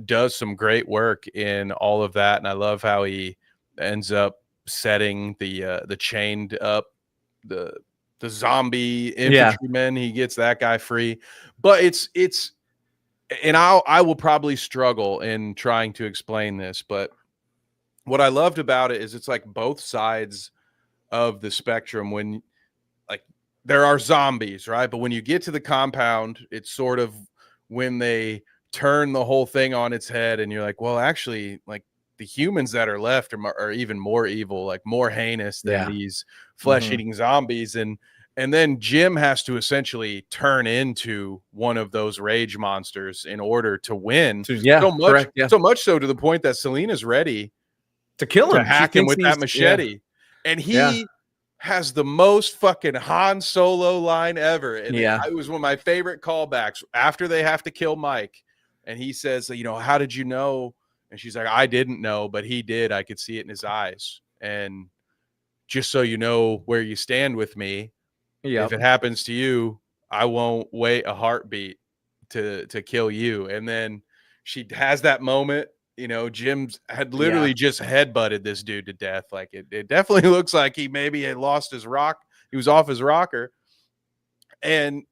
Speaker 1: does some great work in all of that, and I love how he ends up setting the chained up the the zombie
Speaker 2: Yeah.
Speaker 1: infantryman. He gets that guy free, but it's and I will probably struggle in trying to explain this, but what I loved about it is it's like both sides of the spectrum when like there are zombies, right? But when you get to the compound, it's sort of when they turn the whole thing on its head, and you're like, well, actually, like the humans that are left are even more evil, like more heinous than
Speaker 2: Yeah.
Speaker 1: these
Speaker 2: Hmm.
Speaker 1: flesh-eating zombies, and then Jim has to essentially turn into one of those rage monsters in order to win.
Speaker 2: So yeah, correct. Yeah.
Speaker 1: So much so to the point that Selena's ready
Speaker 2: To kill
Speaker 1: to
Speaker 2: him. She
Speaker 1: hack him
Speaker 2: thinks
Speaker 1: with that
Speaker 2: yeah.
Speaker 1: machete. And
Speaker 2: Yeah.
Speaker 1: he has the most fucking Han Solo line ever. And
Speaker 2: Yeah.
Speaker 1: it was one of my favorite callbacks after they have to kill Mike. And he says, you know, how did you know? And she's like, I didn't know, but he did. I could see it in his eyes. And just so you know where you stand with me, if
Speaker 2: Yep.
Speaker 1: it happens to you, I won't wait a heartbeat to kill you. And then she has that moment. You know, Jim's had
Speaker 2: Yeah.
Speaker 1: literally just headbutted this dude to death. Like it definitely looks like he maybe had lost his rock. He was off his rocker. And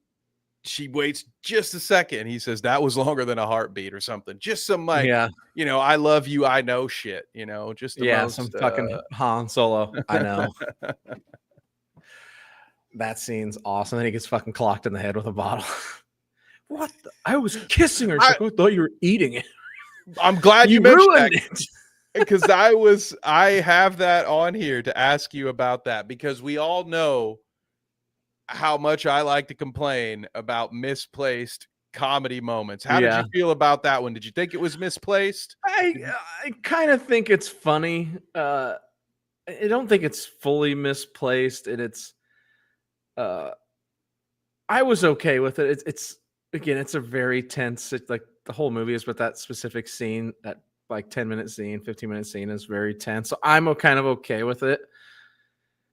Speaker 1: she waits just a second. He says that was longer than a heartbeat or something. Just some like,
Speaker 2: Yeah.
Speaker 1: you know, I love you, I know shit, you know, just the
Speaker 2: Yeah. Some
Speaker 1: most
Speaker 2: fucking Han Solo. I know. That scene's awesome. Then he gets fucking clocked in the head with a bottle. What? I was kissing her. She's
Speaker 1: I,
Speaker 2: like, I thought you were eating it.
Speaker 1: I'm glad you
Speaker 2: You
Speaker 1: mentioned
Speaker 2: ruined
Speaker 1: that
Speaker 2: it.
Speaker 1: because I have that on here to ask you about that because we all know how much I like to complain about misplaced comedy moments. How did you
Speaker 2: Yeah.
Speaker 1: feel about that one? Did you think it was misplaced?
Speaker 2: I
Speaker 1: Did you-
Speaker 2: I kind of think it's funny. I don't think it's fully misplaced, and it's uh I was okay with it. It's again, it's a very tense. It's like the whole movie is, but that specific scene, that like 10-minute scene, 15-minute scene, is very tense. So I'm kind of okay with it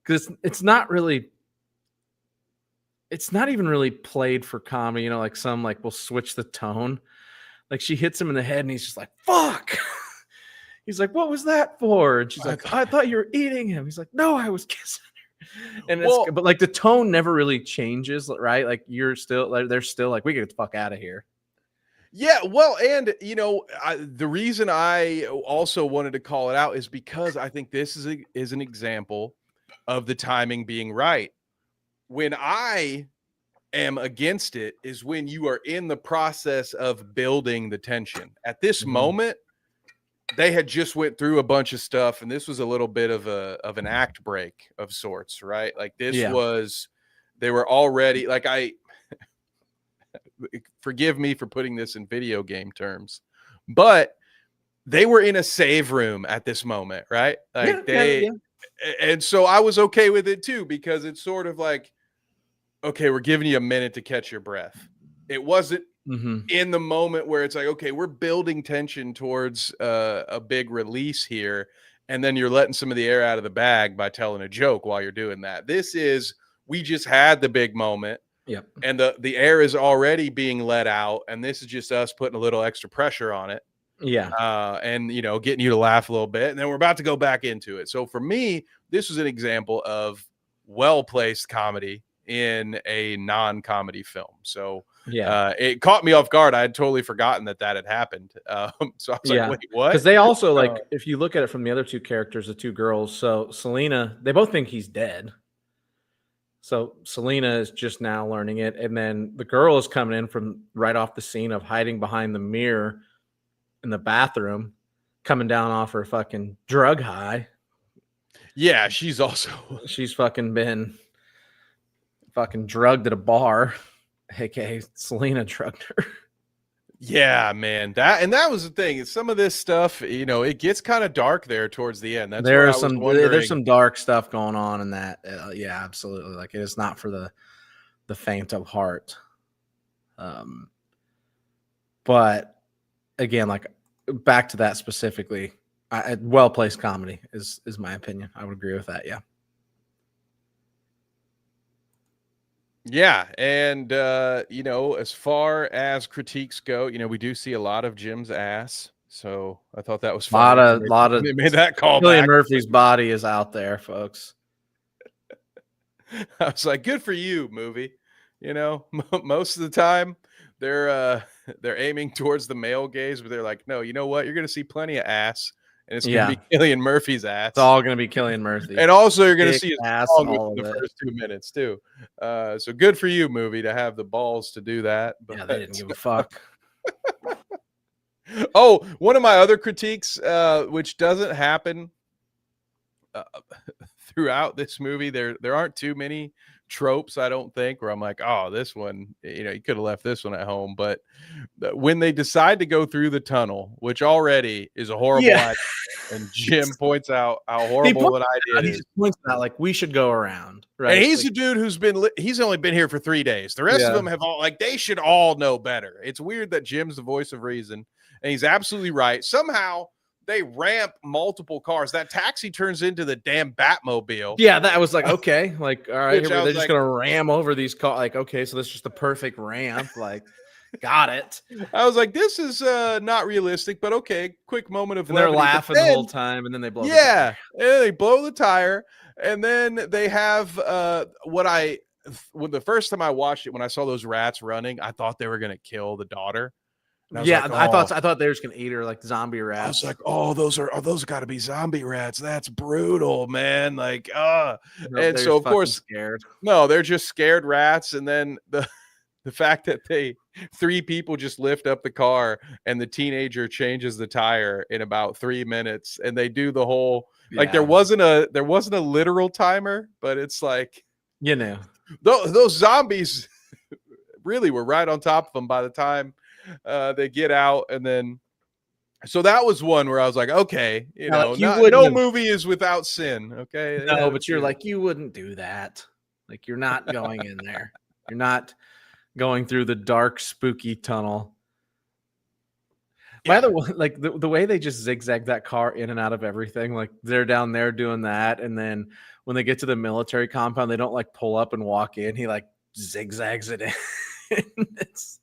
Speaker 2: because it's not really, it's not even really played for comedy. You know, like some like will switch the tone. Like she hits him in the head, and he's just like, "Fuck." He's like, "What was that for?" And she's
Speaker 1: I
Speaker 2: like,
Speaker 1: thought,
Speaker 2: "I thought you were eating him." He's like, "No, I was kissing." And it's
Speaker 1: well,
Speaker 2: but like the tone never really changes, right? Like you're still like they're still like, we get the fuck out of here.
Speaker 1: yeah, well, and you know, the reason I also wanted to call it out is because I think this is an example of the timing being right. When I am against it is when you are in the process of building the tension. At this
Speaker 2: Mhm.
Speaker 1: moment, they had just went through a bunch of stuff, and this was a little bit of an act break of sorts, right? Like this
Speaker 2: Yeah.
Speaker 1: was they were already like I forgive me for putting this in video game terms, but they were in a save room at this moment, right?
Speaker 2: Yeah.
Speaker 1: Like
Speaker 2: Yeah.
Speaker 1: they
Speaker 2: Yeah.
Speaker 1: and so I was okay with it too because it's sort of like okay, we're giving you a minute to catch your breath. It wasn't
Speaker 2: Hmm.
Speaker 1: in the moment where it's like, okay, we're building tension towards a big release here, and then you're letting some of the air out of the bag by telling a joke while you're doing that. This is we just had the big moment,
Speaker 2: Yep.
Speaker 1: and the air is already being let out, and this is just us putting a little extra pressure on it,
Speaker 2: Yeah.
Speaker 1: and you know, getting you to laugh a little bit, and then we're about to go back into it. So for me, this was an example of well placed comedy in a non comedy film. So
Speaker 2: Yeah.
Speaker 1: it caught me off guard. I had totally forgotten that had happened. So I was like,
Speaker 2: Yeah.
Speaker 1: wait, what?
Speaker 2: Because they also
Speaker 1: Uh,
Speaker 2: like, if you look at it from the other two characters, the two girls, so Selena, they both think he's dead. So Selena is just now learning it, and then the girl is coming in from right off the scene of hiding behind the mirror in the bathroom, coming down off her fucking drug high.
Speaker 1: yeah, she's also
Speaker 2: She's fucking been fucking drugged at a bar, aka Selena drugged her.
Speaker 1: yeah, man. That was the thing. Is some of this stuff, you know, it gets kind of dark there towards the end. That's what I was
Speaker 2: There's
Speaker 1: wondering.
Speaker 2: some dark stuff going on in that. Yeah, absolutely. Like it is not for the faint of heart. Um, but again, like back to that specifically, well placed comedy is my opinion. I would agree with that. Yeah.
Speaker 1: Yeah, and as far as critiques go, we do see a lot of Jim's ass. So I thought that was funny when
Speaker 2: Lot of
Speaker 1: they made that call
Speaker 2: Cillian
Speaker 1: back.
Speaker 2: Murphy's body is out there, folks.
Speaker 1: I was like, good for you, movie. Most of the time they're they're aiming towards the male gaze, but they're like, no, you know what? You're gonna see plenty of ass, and it's gonna
Speaker 2: Yeah,
Speaker 1: be Cillian Murphy's ass.
Speaker 2: it's all gonna be Cillian Murphy.
Speaker 1: And also you're gonna
Speaker 2: Dick,
Speaker 1: see his
Speaker 2: ass,
Speaker 1: song
Speaker 2: all
Speaker 1: within
Speaker 2: of
Speaker 1: the
Speaker 2: it.
Speaker 1: first 2 minutes too. So good for you, movie, to have the balls to do that.
Speaker 2: Yeah,
Speaker 1: But
Speaker 2: they didn't give a fuck.
Speaker 1: oh, one of my other critiques, which doesn't happen uh, throughout this movie, there aren't too many tropes, I don't think, where I'm like, oh, this one, you could have left this one at home. But when they decide to go through the tunnel, which already is a horrible
Speaker 2: Yeah.
Speaker 1: idea, and Jim points out how
Speaker 2: He
Speaker 1: horrible
Speaker 2: points
Speaker 1: an idea it
Speaker 2: he
Speaker 1: is.
Speaker 2: just points out like we should go around,
Speaker 1: And
Speaker 2: right?
Speaker 1: he's
Speaker 2: Like,
Speaker 1: a dude who's he's only been here for 3 days. The rest of
Speaker 2: yeah.
Speaker 1: them have all, like, they should all know better. It's weird that Jim's the voice of reason, and he's absolutely right. Somehow they ramp multiple cars. That taxi turns into the damn Batmobile.
Speaker 2: Yeah, that was like, okay, like, all right,
Speaker 1: Which
Speaker 2: here
Speaker 1: I
Speaker 2: they're
Speaker 1: was
Speaker 2: just
Speaker 1: like,
Speaker 2: gonna ram over these cars. Like, okay, so this is just the perfect ramp. Like, got it.
Speaker 1: this is not realistic, but okay, quick moment of
Speaker 2: And they're
Speaker 1: levity. But
Speaker 2: laughing the
Speaker 1: then,
Speaker 2: whole time, and then they blow the
Speaker 1: yeah,
Speaker 2: tire.
Speaker 1: and they blow the tire, and then they have when the first time I watched it, when I saw those rats running, I thought they were gonna kill the daughter. And I was
Speaker 2: Yeah,
Speaker 1: like,
Speaker 2: I
Speaker 1: oh,
Speaker 2: thought they were just gonna eat her like zombie
Speaker 1: I
Speaker 2: rats.
Speaker 1: was like, oh, those got to be zombie rats. That's brutal, man. Like,
Speaker 2: Nope,
Speaker 1: and
Speaker 2: they're
Speaker 1: so
Speaker 2: just
Speaker 1: of
Speaker 2: fucking
Speaker 1: course,
Speaker 2: scared.
Speaker 1: no, they're just scared rats. And then the fact that three people just lift up the car and the teenager changes the tire in about 3 minutes, and they do the whole, like,
Speaker 2: Yeah,
Speaker 1: there wasn't a literal timer, but it's like
Speaker 2: you know.
Speaker 1: those zombies really were right on top of them by the time they get out. And then so that was one where I was like, okay,
Speaker 2: Yeah, like you
Speaker 1: not
Speaker 2: wouldn't
Speaker 1: no
Speaker 2: have,
Speaker 1: movie is without sin. Okay, they
Speaker 2: no,
Speaker 1: had a
Speaker 2: but you're
Speaker 1: few.
Speaker 2: like, you wouldn't do that. Like, you're not going in there. You're not going through the dark, spooky tunnel. My
Speaker 1: Yeah,
Speaker 2: other one, like the way they just zigzag that car in and out of everything, like they're down there doing that, and then when they get to the military compound, they don't like pull up and walk in. He like zigzags it in. It's,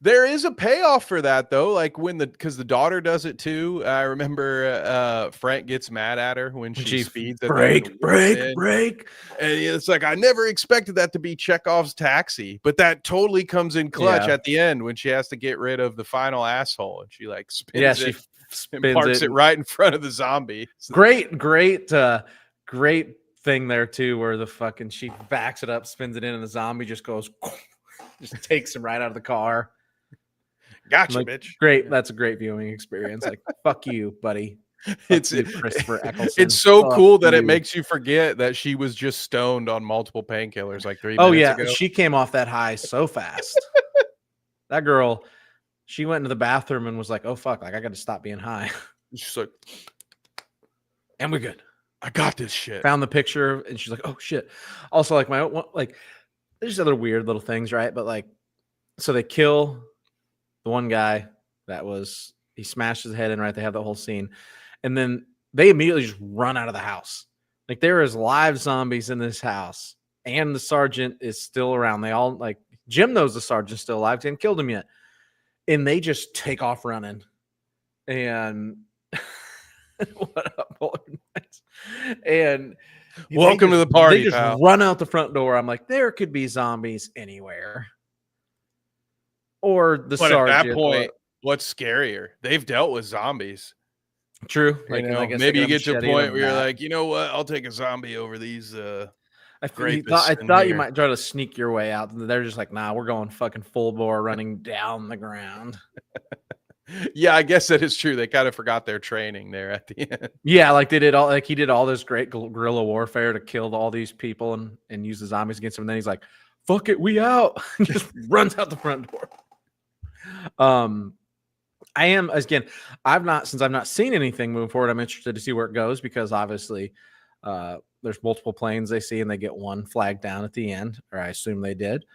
Speaker 1: there is a payoff for that though. Like because the daughter does it too. I remember Frank gets mad at her when she speeds at them to
Speaker 2: break.
Speaker 1: and it's like, I never expected that to be Chekhov's taxi, but that totally comes in clutch
Speaker 2: Yeah,
Speaker 1: at the end when she has to get rid of the final asshole, and she like
Speaker 2: yeah.
Speaker 1: spins
Speaker 2: She
Speaker 1: it and
Speaker 2: spins
Speaker 1: parks
Speaker 2: it.
Speaker 1: it right in front of the zombie.
Speaker 2: Great, great thing there too, where the fucking she backs it up, spins it in, and the zombie just goes, just takes him right out of the car.
Speaker 1: Gotcha,
Speaker 2: Like,
Speaker 1: bitch.
Speaker 2: great, that's a great viewing experience. Like, fuck you, buddy. Fuck
Speaker 1: It's
Speaker 2: you, Christopher Eccleston.
Speaker 1: it's so
Speaker 2: Fuck
Speaker 1: cool that it
Speaker 2: you.
Speaker 1: makes you forget that she was just stoned on multiple painkillers like 3
Speaker 2: Oh
Speaker 1: minutes
Speaker 2: yeah,
Speaker 1: ago.
Speaker 2: she came off that high so fast. That girl, she went into the bathroom and was like, "Oh fuck, like I got to stop being high."
Speaker 1: She's like,
Speaker 2: And we're good.
Speaker 1: I got this shit.
Speaker 2: Found the picture, and she's like, "Oh shit." Also, like like, there's other weird little things, right? But like, so they kill the one guy he smashed his head in, right? They have that whole scene, and then they immediately just run out of the house. Like, there is live zombies in this house, and the sergeant is still around. They all, like, Jim knows the sergeant's still alive. They hadn't killed him yet, and they just take off running. And what up, Polar Knights? And
Speaker 1: Welcome to the party,
Speaker 2: They just
Speaker 1: pal.
Speaker 2: run out the front door. I'm like, there could be zombies anywhere. Or the
Speaker 1: But at
Speaker 2: sergeant.
Speaker 1: that point, what's scarier? They've dealt with zombies.
Speaker 2: True.
Speaker 1: Like,
Speaker 2: Like, and I guess
Speaker 1: maybe you
Speaker 2: they got
Speaker 1: get to a
Speaker 2: machete in
Speaker 1: point
Speaker 2: the
Speaker 1: where you're
Speaker 2: back.
Speaker 1: like, you know what? I'll take a zombie over these
Speaker 2: I
Speaker 1: rapists in
Speaker 2: thought you
Speaker 1: here.
Speaker 2: might try to sneak your way out. They're just like, nah, we're going fucking full bore, running down the ground.
Speaker 1: Yeah, I guess that is true. They kind of forgot their training there at the end.
Speaker 2: Yeah, like they did all, like he did all this great guerrilla warfare to kill all these people and use the zombies against them. And then he's like, fuck it, we out. Just runs out the front door. I am, again, since I've not seen anything moving forward, I'm interested to see where it goes, because obviously there's multiple planes they see and they get one flag down at the end, or I assume they did.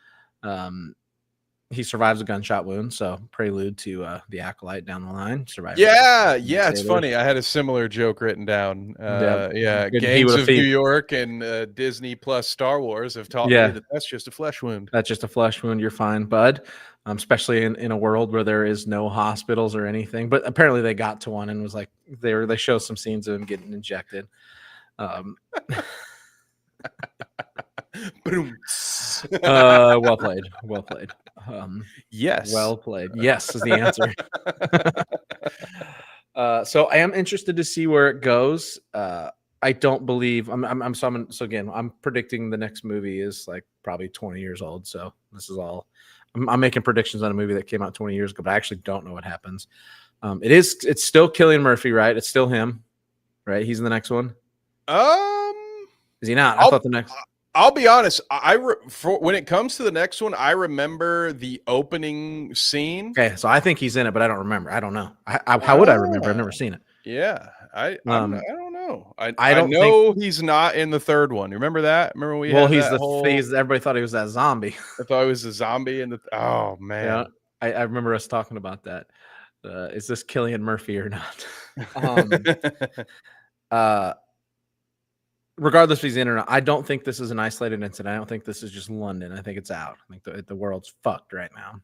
Speaker 2: he survives a gunshot wound, so prelude to the Acolyte down the line. Surviving.
Speaker 1: Yeah, it's funny. I had a similar joke written down.
Speaker 2: He
Speaker 1: Gangs
Speaker 2: would
Speaker 1: of New York and Disney plus Star Wars have taught me that that's just a flesh wound.
Speaker 2: That's just a flesh wound. You're fine, bud. Especially in a world where there is no hospitals or anything. But apparently they got to one and was like they showed some scenes of him getting injected.
Speaker 1: Boom.
Speaker 2: Well played.
Speaker 1: Yes.
Speaker 2: Well played. Yes is the answer. So I am interested to see where it goes. I don't believe so again, I'm predicting the next movie is like probably 20 years old. So this is all I'm making predictions on a movie that came out 20 years ago, but I actually don't know what happens. It's still Cillian Murphy, right? It's still him, right? He's in the next one. Is he not? I thought the next.
Speaker 1: I'll be honest. When it comes to the next one, I remember the opening scene.
Speaker 2: Okay, so I think he's in it, but I don't remember. I don't know. How would I remember? I've never seen it.
Speaker 1: Yeah, I don't know.
Speaker 2: I don't
Speaker 1: know he's not in the third one. Remember that? Remember we had
Speaker 2: he's
Speaker 1: that whole.
Speaker 2: Everybody thought he was that zombie.
Speaker 1: I thought he was a zombie in the. Oh man,
Speaker 2: yeah, I remember us talking about that. Is this Cillian Murphy or not? Regardless if he's in or not, I don't think this is an isolated incident. I don't think this is just London. I think it's out. I think the world's fucked right now.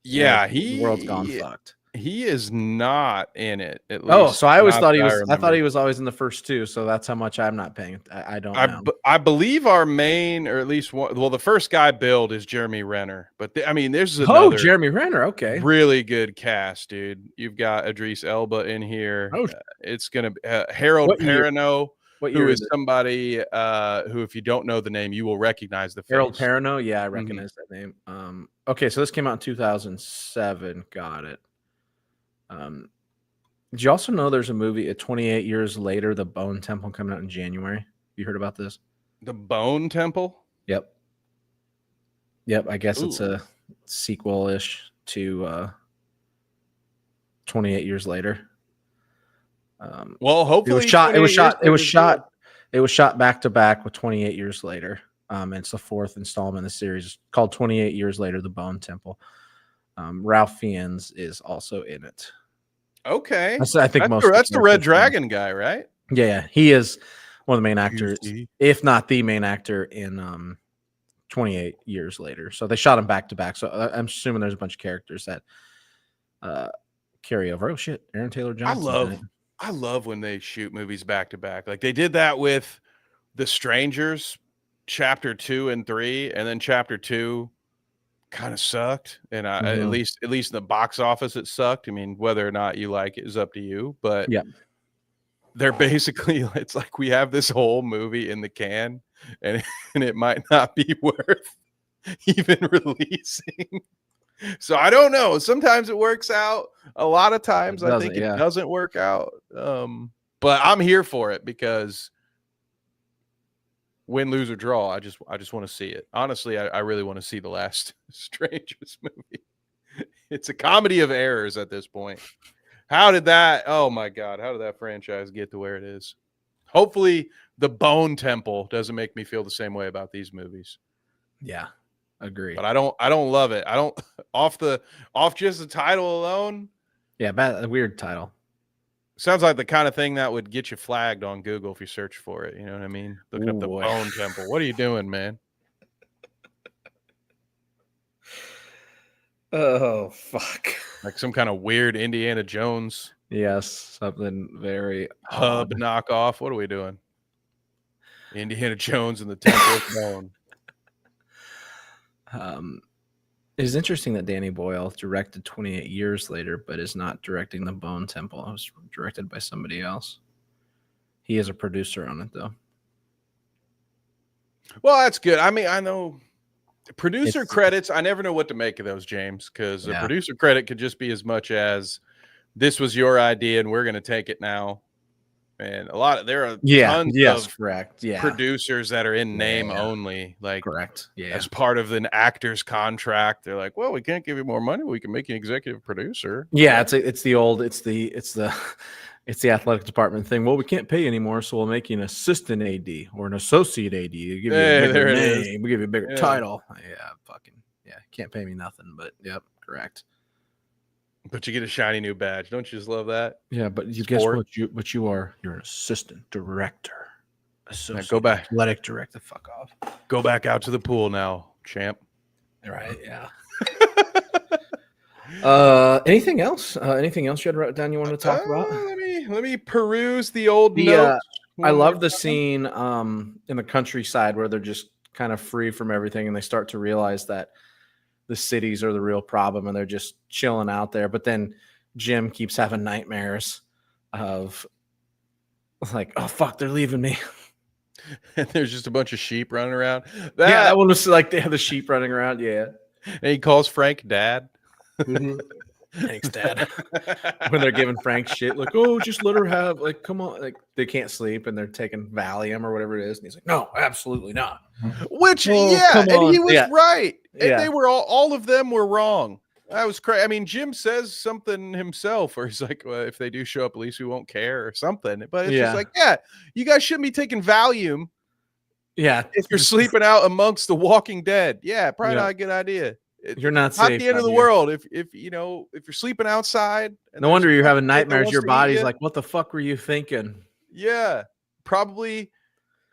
Speaker 1: Yeah,
Speaker 2: the world's gone fucked.
Speaker 1: He is not in it. At least.
Speaker 2: Oh, so I always thought he was. I thought he was always in the first two. So that's how much I'm not paying. I don't know.
Speaker 1: I believe our main, or at least one. Well, the first guy billed is Jeremy Renner, but there's another.
Speaker 2: Jeremy Renner. Okay,
Speaker 1: really good cast, dude. You've got Idris Elba in here. It's gonna be Harold Perrineau. Who is somebody who, if you don't know the name, you will recognize the face.
Speaker 2: Harold Perrineau? Yeah, I recognize that name. Okay, so this came out in 2007. Got it. Did you also know there's a movie 28 years later, The Bone Temple, coming out in January? You heard about this?
Speaker 1: The Bone Temple?
Speaker 2: Yep. I guess it's a sequel-ish to 28 years later.
Speaker 1: Well, hopefully
Speaker 2: it was shot back to back with 28 years later. It's the fourth installment in the series called 28 Years Later, The Bone Temple. Ralph Fiennes is also in it.
Speaker 1: Okay.
Speaker 2: I think
Speaker 1: that's the Red Dragon guy, right?
Speaker 2: Yeah. He is one of the main actors, if not the main actor in 28 Years Later. So they shot him back to back. So I'm assuming there's a bunch of characters that carry over. Oh shit, Aaron Taylor Johnson.
Speaker 1: I love when they shoot movies back to back. Like they did that with The Strangers, chapter 2 and 3, and then chapter 2 kind of sucked. And at least in the box office, it sucked. I mean, whether or not you like it is up to you. But they're basically, it's like we have this whole movie in the can, and it might not be worth even releasing. So I don't know. Sometimes it works out. A lot of times I think it doesn't work out. But I'm here for it because win, lose, or draw, I just want to see it. Honestly, I really want to see the last Strangers movie. It's a comedy of errors at this point. Oh my God, how did that franchise get to where it is? Hopefully the Bone Temple doesn't make me feel the same way about these movies.
Speaker 2: Yeah. Agree.
Speaker 1: But I don't love it. I don't off just the title alone.
Speaker 2: Yeah, a weird title.
Speaker 1: Sounds like the kind of thing that would get you flagged on Google if you search for it. You know what I mean? Looking up the Bone Temple. What are you doing, man?
Speaker 2: Oh, fuck.
Speaker 1: Like some kind of weird Indiana Jones.
Speaker 2: Yes, something very
Speaker 1: hub knockoff. What are we doing? Indiana Jones and the Temple of Bone.
Speaker 2: It is interesting that Danny Boyle directed 28 Years Later, but is not directing the Bone Temple. It was directed by somebody else. He is a producer on it, though.
Speaker 1: Well, that's good. I mean, I know producer credits. I never know what to make of those, James, because a producer credit could just be as much as this was your idea and we're going to take it now. And there are tons of producers that are in name only, like as part of an actor's contract. They're like, well, we can't give you more money. We can make you an executive producer.
Speaker 2: Yeah. It's the athletic department thing. Well, we can't pay anymore. So we'll make you an assistant AD or an associate AD. We'll give you a bigger name. We'll give you a bigger title. Yeah, can't pay me nothing, but yep, correct.
Speaker 1: But you get a shiny new badge. Don't you just love that?
Speaker 2: Yeah, but you guess
Speaker 1: Sport.
Speaker 2: what you are? You're an assistant director,
Speaker 1: Now
Speaker 2: associate athletic director. Fuck off.
Speaker 1: go back out to the pool now, champ.
Speaker 2: Right? Yeah. Anything else? Anything else you had written down you wanted to talk about?
Speaker 1: Let me peruse the old
Speaker 2: The
Speaker 1: notes.
Speaker 2: I
Speaker 1: One more
Speaker 2: love the
Speaker 1: time.
Speaker 2: scene in the countryside where they're just kind of free from everything and they start to realize that the cities are the real problem and they're just chilling out there. But then Jim keeps having nightmares of like, oh fuck, they're leaving me.
Speaker 1: And there's just a bunch of sheep running around.
Speaker 2: Yeah, that one was like they have the sheep running around. Yeah.
Speaker 1: And he calls Frank dad.
Speaker 2: Mm-hmm. Thanks, Dad. When they're giving Frank shit, like, oh, just let her have, like, come on, like they can't sleep and they're taking Valium or whatever it is, and he's like, no, absolutely not.
Speaker 1: Which,
Speaker 2: Oh,
Speaker 1: yeah,
Speaker 2: come
Speaker 1: and
Speaker 2: on.
Speaker 1: he was
Speaker 2: Yeah.
Speaker 1: right. And
Speaker 2: Yeah.
Speaker 1: they were all of them were wrong. That was crazy. I mean, Jim says something himself where he's like, well, if they do show up, at least we won't care or something. But it's just like, yeah, you guys shouldn't be taking Valium.
Speaker 2: Yeah.
Speaker 1: If you're sleeping out amongst the walking dead. Yeah, probably not a good idea.
Speaker 2: You're not
Speaker 1: Not
Speaker 2: safe.
Speaker 1: the end of the world. If you know, if you're sleeping outside. And
Speaker 2: no wonder you're having
Speaker 1: shit that
Speaker 2: nightmares.
Speaker 1: wants
Speaker 2: Your
Speaker 1: to eat
Speaker 2: body's
Speaker 1: you,
Speaker 2: like, what the fuck were you thinking?
Speaker 1: yeah, probably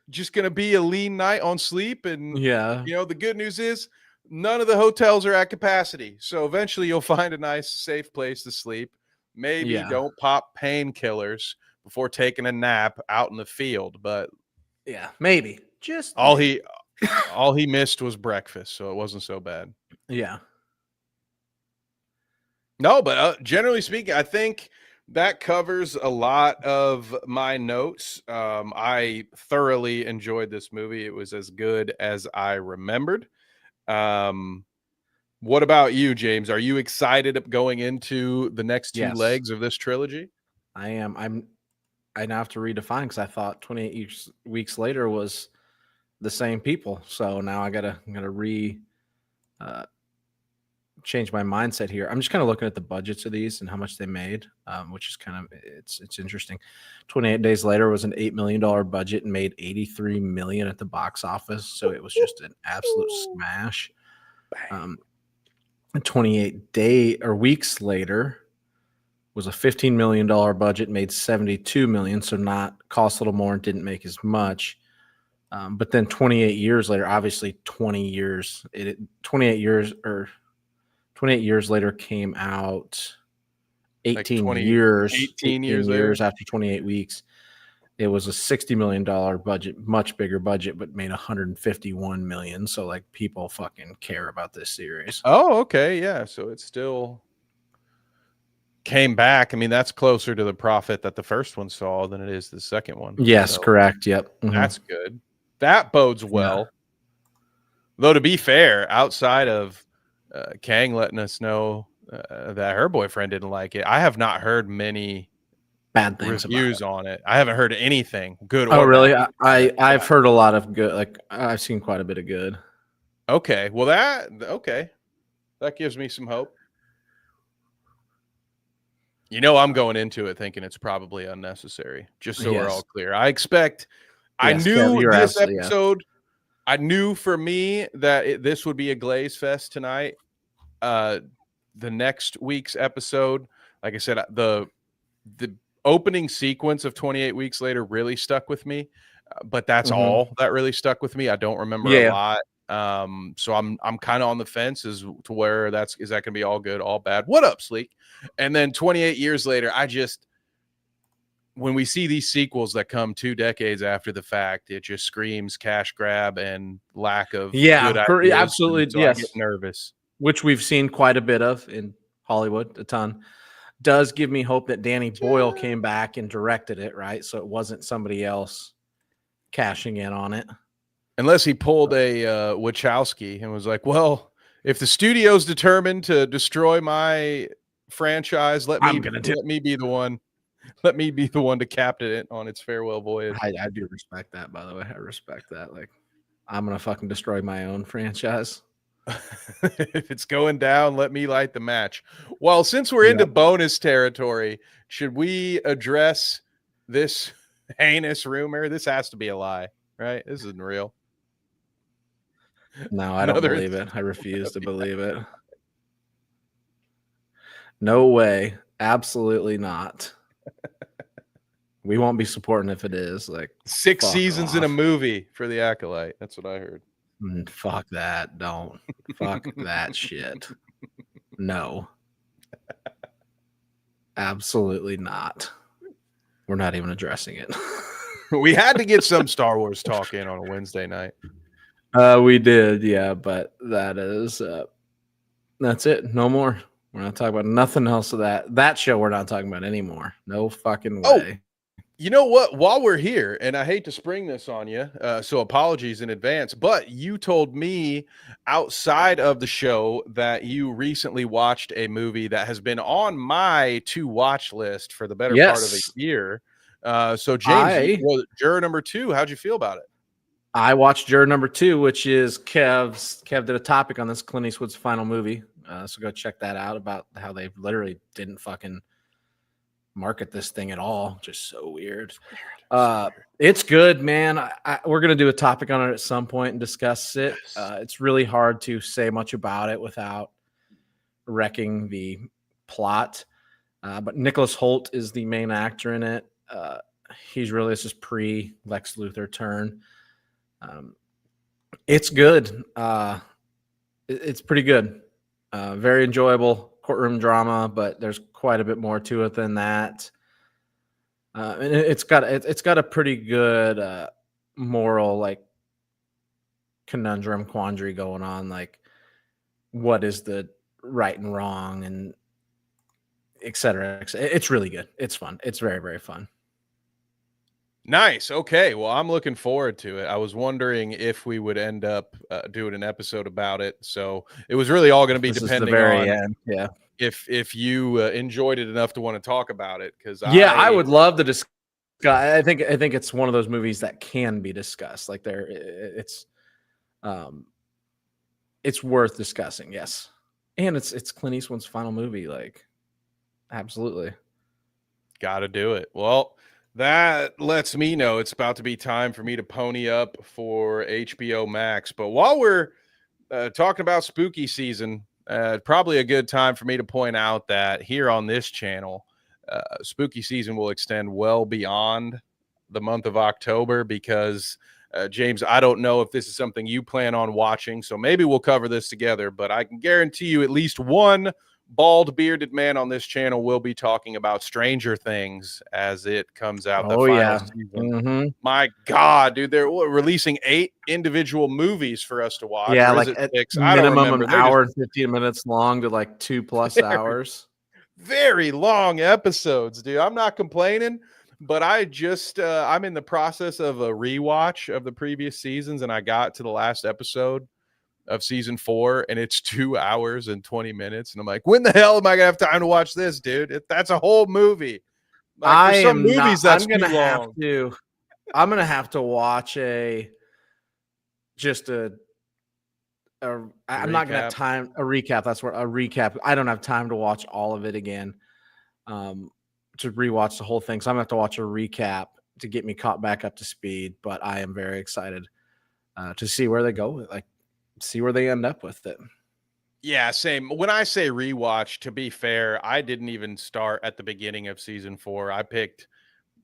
Speaker 1: just gonna be a lean night on sleep. And
Speaker 2: Yeah.
Speaker 1: you know, the good news is none of the hotels are at capacity. So eventually you'll find a nice, safe place to sleep. Maybe don't pop painkillers before taking a nap out in the field. But
Speaker 2: yeah, maybe. Just
Speaker 1: all he missed was breakfast, so it wasn't so bad.
Speaker 2: Yeah.
Speaker 1: No, but generally speaking, I think that covers a lot of my notes. I thoroughly enjoyed this movie. It was as good as I remembered. What about you, James? Are you excited going into the next two legs of this trilogy?
Speaker 2: I am. I now have to redefine because I thought 28 weeks later was the same people. So now I'm gonna change my mindset here. I'm just kind of looking at the budgets of these and how much they made, which is kind of it's interesting. 28 Days Later was an $8 million budget and made 83 million at the box office. So it was just an absolute smash. 28 weeks later was a $15 million budget, made 72 million. So not cost a little more and didn't make as much. But then 28 years later, obviously 28 years later came out 18
Speaker 1: like
Speaker 2: 18 years after 28 weeks. It was a $60 million budget, much bigger budget, but made 151 million. So like people fucking care about this series.
Speaker 1: Oh, okay. Yeah. So it still came back. I mean, that's closer to the profit that the first one saw than it is the second one.
Speaker 2: Yes,
Speaker 1: so
Speaker 2: correct. Yep. Mm-hmm.
Speaker 1: That's good. That bodes well. Yeah. Though, to be fair, outside of Kang letting us know that her boyfriend didn't like it, I have not heard many
Speaker 2: bad things
Speaker 1: reviews on it. I haven't heard anything good.
Speaker 2: Oh, really? I've heard a lot of good. Like I've seen quite a bit of good.
Speaker 1: Okay. Well, that gives me some hope. You know, I'm going into it thinking it's probably unnecessary, just so we're all clear. I expect, I knew this episode, I knew for me that this would be a glaze fest tonight. The next week's episode, like I said, the opening sequence of 28 Weeks Later really stuck with me, but that's all that really stuck with me. I don't remember a lot. So I'm kind of on the fence as to where is that going to be all good, all bad? What up, Sleek? And then 28 years later, when we see these sequels that come 2 decades after the fact, it just screams cash grab and lack of good ideas.
Speaker 2: Absolutely.
Speaker 1: So I get nervous,
Speaker 2: which we've seen quite a bit of in Hollywood, a ton. Does give me hope that Danny Boyle came back and directed it, right? So it wasn't somebody else cashing in on it.
Speaker 1: Unless he pulled a Wachowski and was like, well, if the studio's determined to destroy my franchise, let me be the one. Let me be the one to captain it on its farewell voyage.
Speaker 2: I do respect that, by the way. I respect that. Like, I'm going to fucking destroy my own franchise.
Speaker 1: If it's going down, let me light the match. Well, since we're into bonus territory, should we address this heinous rumor? This has to be a lie, right? This isn't real.
Speaker 2: No, I don't believe it. I refuse to believe it. No way. Absolutely not. We won't be supporting if it is. Like
Speaker 1: 6 seasons in a
Speaker 2: off.
Speaker 1: movie for The Acolyte. That's what I heard.
Speaker 2: Fuck that. Don't. Fuck that shit. No. Absolutely not. We're not even addressing it.
Speaker 1: We had to get some Star Wars talk in on a Wednesday night.
Speaker 2: We did, yeah, but that is that's it. No more. We're not talking about nothing else of that show. We're not talking about anymore. No fucking way.
Speaker 1: You know what? While we're here, and I hate to spring this on you, so apologies in advance, but you told me outside of the show that you recently watched a movie that has been on my to watch list for the better part of a year. So James, juror number 2, how'd you feel about it?
Speaker 2: I watched juror number 2, which is Kev did a topic on this Clint Eastwood's final movie. So go check that out, about how they literally didn't fucking market this thing at all. Just so weird. It's good, man. We're going to do a topic on it at some point and discuss it. It's really hard to say much about it without wrecking the plot. But Nicholas Hoult is the main actor in it. He's really, it's just pre Lex Luthor turn. It's good. It's pretty good. Very enjoyable courtroom drama, but there's quite a bit more to it than that. And it's got a pretty good moral, like, conundrum, quandary going on. Like, what is the right and wrong, and et cetera. It's really good. It's fun. It's very, very fun.
Speaker 1: Nice. Okay. Well, I'm looking forward to it. I was wondering if we would end up doing an episode about it. So it was really all going to be depending on
Speaker 2: end. Yeah.
Speaker 1: If you enjoyed it enough to want to talk about it. Because
Speaker 2: I would love to discuss. I think it's one of those movies that can be discussed. Like, it's worth discussing. Yes. And it's Clint Eastwood's final movie. Like, absolutely.
Speaker 1: Got to do it. Well, that lets me know it's about to be time for me to pony up for HBO Max. But while we're talking about spooky season, probably a good time for me to point out that here on this channel, spooky season will extend well beyond the month of October because, James, I don't know if this is something you plan on watching, so maybe we'll cover this together, but I can guarantee you at least one bald bearded man on this channel will be talking about Stranger Things as it comes out. The final season.
Speaker 2: Mm-hmm.
Speaker 1: My God, dude, they're releasing 8 individual movies for us to watch.
Speaker 2: Yeah,
Speaker 1: or
Speaker 2: like
Speaker 1: is it 6?
Speaker 2: I don't remember. An hour and 15 minutes long to like 2+ hours.
Speaker 1: Very long episodes, dude. I'm not complaining, but I just I'm in the process of a rewatch of the previous seasons, and I got to the last episode of season 4, and it's 2 hours and 20 minutes, and I'm like, when the hell am I gonna have time to watch this, dude? That's a whole movie. Like, for some movies, that's too long.
Speaker 2: I'm gonna have to watch I'm not gonna have time. A recap. That's what a recap. I don't have time to watch all of it again. To rewatch the whole thing, so I'm gonna have to watch a recap to get me caught back up to speed. But I am very excited to see where they go. Like, see where they end up with it.
Speaker 1: Yeah, same. When I say rewatch, to be fair, I didn't even start at the beginning of season 4. I picked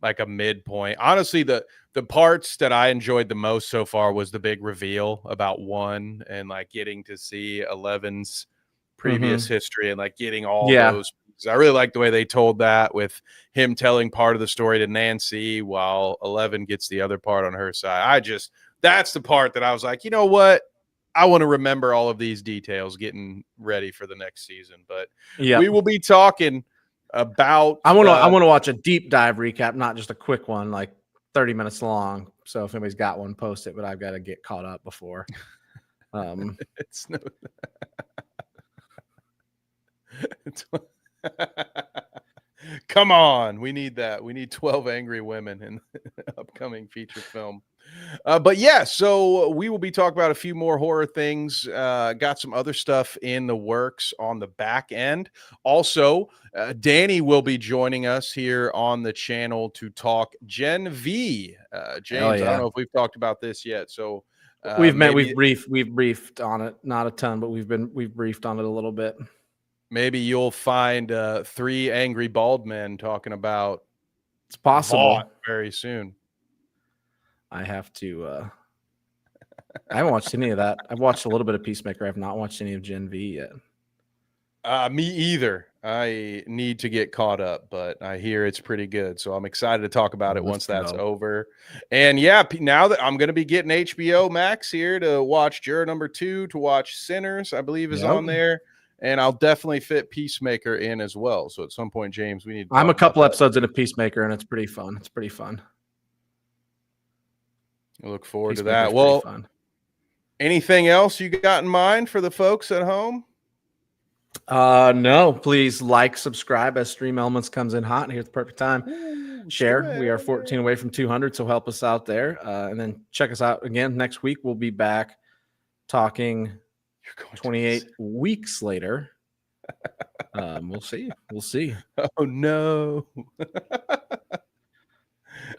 Speaker 1: like a midpoint. Honestly, the parts that I enjoyed the most so far was the big reveal about 1 and like getting to see 11's previous history and like getting all those. I really like the way they told that, with him telling part of the story to Nancy while 11 gets the other part on her side. That's the part that I was like, you know what? I want to remember all of these details getting ready for the next season. But we will be talking about.
Speaker 2: I want to watch a deep dive recap, not just a quick one, like 30 minutes long. So if anybody's got one, post it. But I've got to get caught up before.
Speaker 1: It's no. Come on, we need that. We need 12 angry women in the upcoming feature film. But yeah, so we will be talking about a few more horror things. Got some other stuff in the works on the back end. Also, Danny will be joining us here on the channel to talk Gen V. James, I don't know if we've talked about this yet. So
Speaker 2: We've briefed on it, not a ton, but we've briefed on it a little bit.
Speaker 1: Maybe you'll find 3 angry bald men talking about
Speaker 2: it's possible
Speaker 1: very soon.
Speaker 2: I have to. I haven't watched any of that. I've watched a little bit of Peacemaker. I have not watched any of Gen V yet.
Speaker 1: Me either. I need to get caught up, but I hear it's pretty good. So I'm excited to talk about it once that's over. And yeah, now that I'm going to be getting HBO Max here to watch Juror Number 2, to watch Sinners, I believe is on there. And I'll definitely fit Peacemaker in as well. So at some point, James, we need to
Speaker 2: I'm a couple episodes into Peacemaker, and it's pretty fun. It's pretty fun.
Speaker 1: I look forward to that. Well, anything else you got in mind for the folks at home?
Speaker 2: No, please like, subscribe as Stream Elements comes in hot. And here's the perfect time. Share. We are 14 away from 200, so help us out there. And then check us out again next week. We'll be back talking 28 weeks later. We'll see.
Speaker 1: Oh no.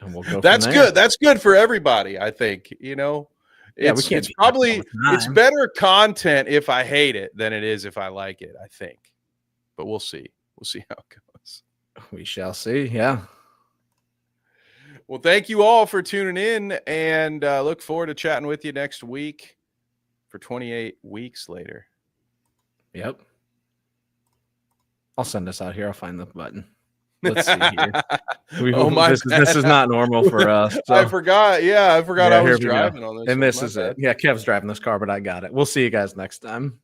Speaker 2: And we'll go.
Speaker 1: That's good. That's good for everybody, I think. It's probably it's better content if I hate it than it is if I like it, I think. But we'll see. We'll see how it goes.
Speaker 2: We shall see. Yeah.
Speaker 1: Well, thank you all for tuning in, and look forward to chatting with you next week for 28 weeks later.
Speaker 2: Yep. I'll send this out here. I'll find the button. Let's see here. This is not normal for us. So.
Speaker 1: I forgot. Yeah, I forgot I was driving on this.
Speaker 2: And this is it. Yeah, Kev's driving this car, but I got it. We'll see you guys next time.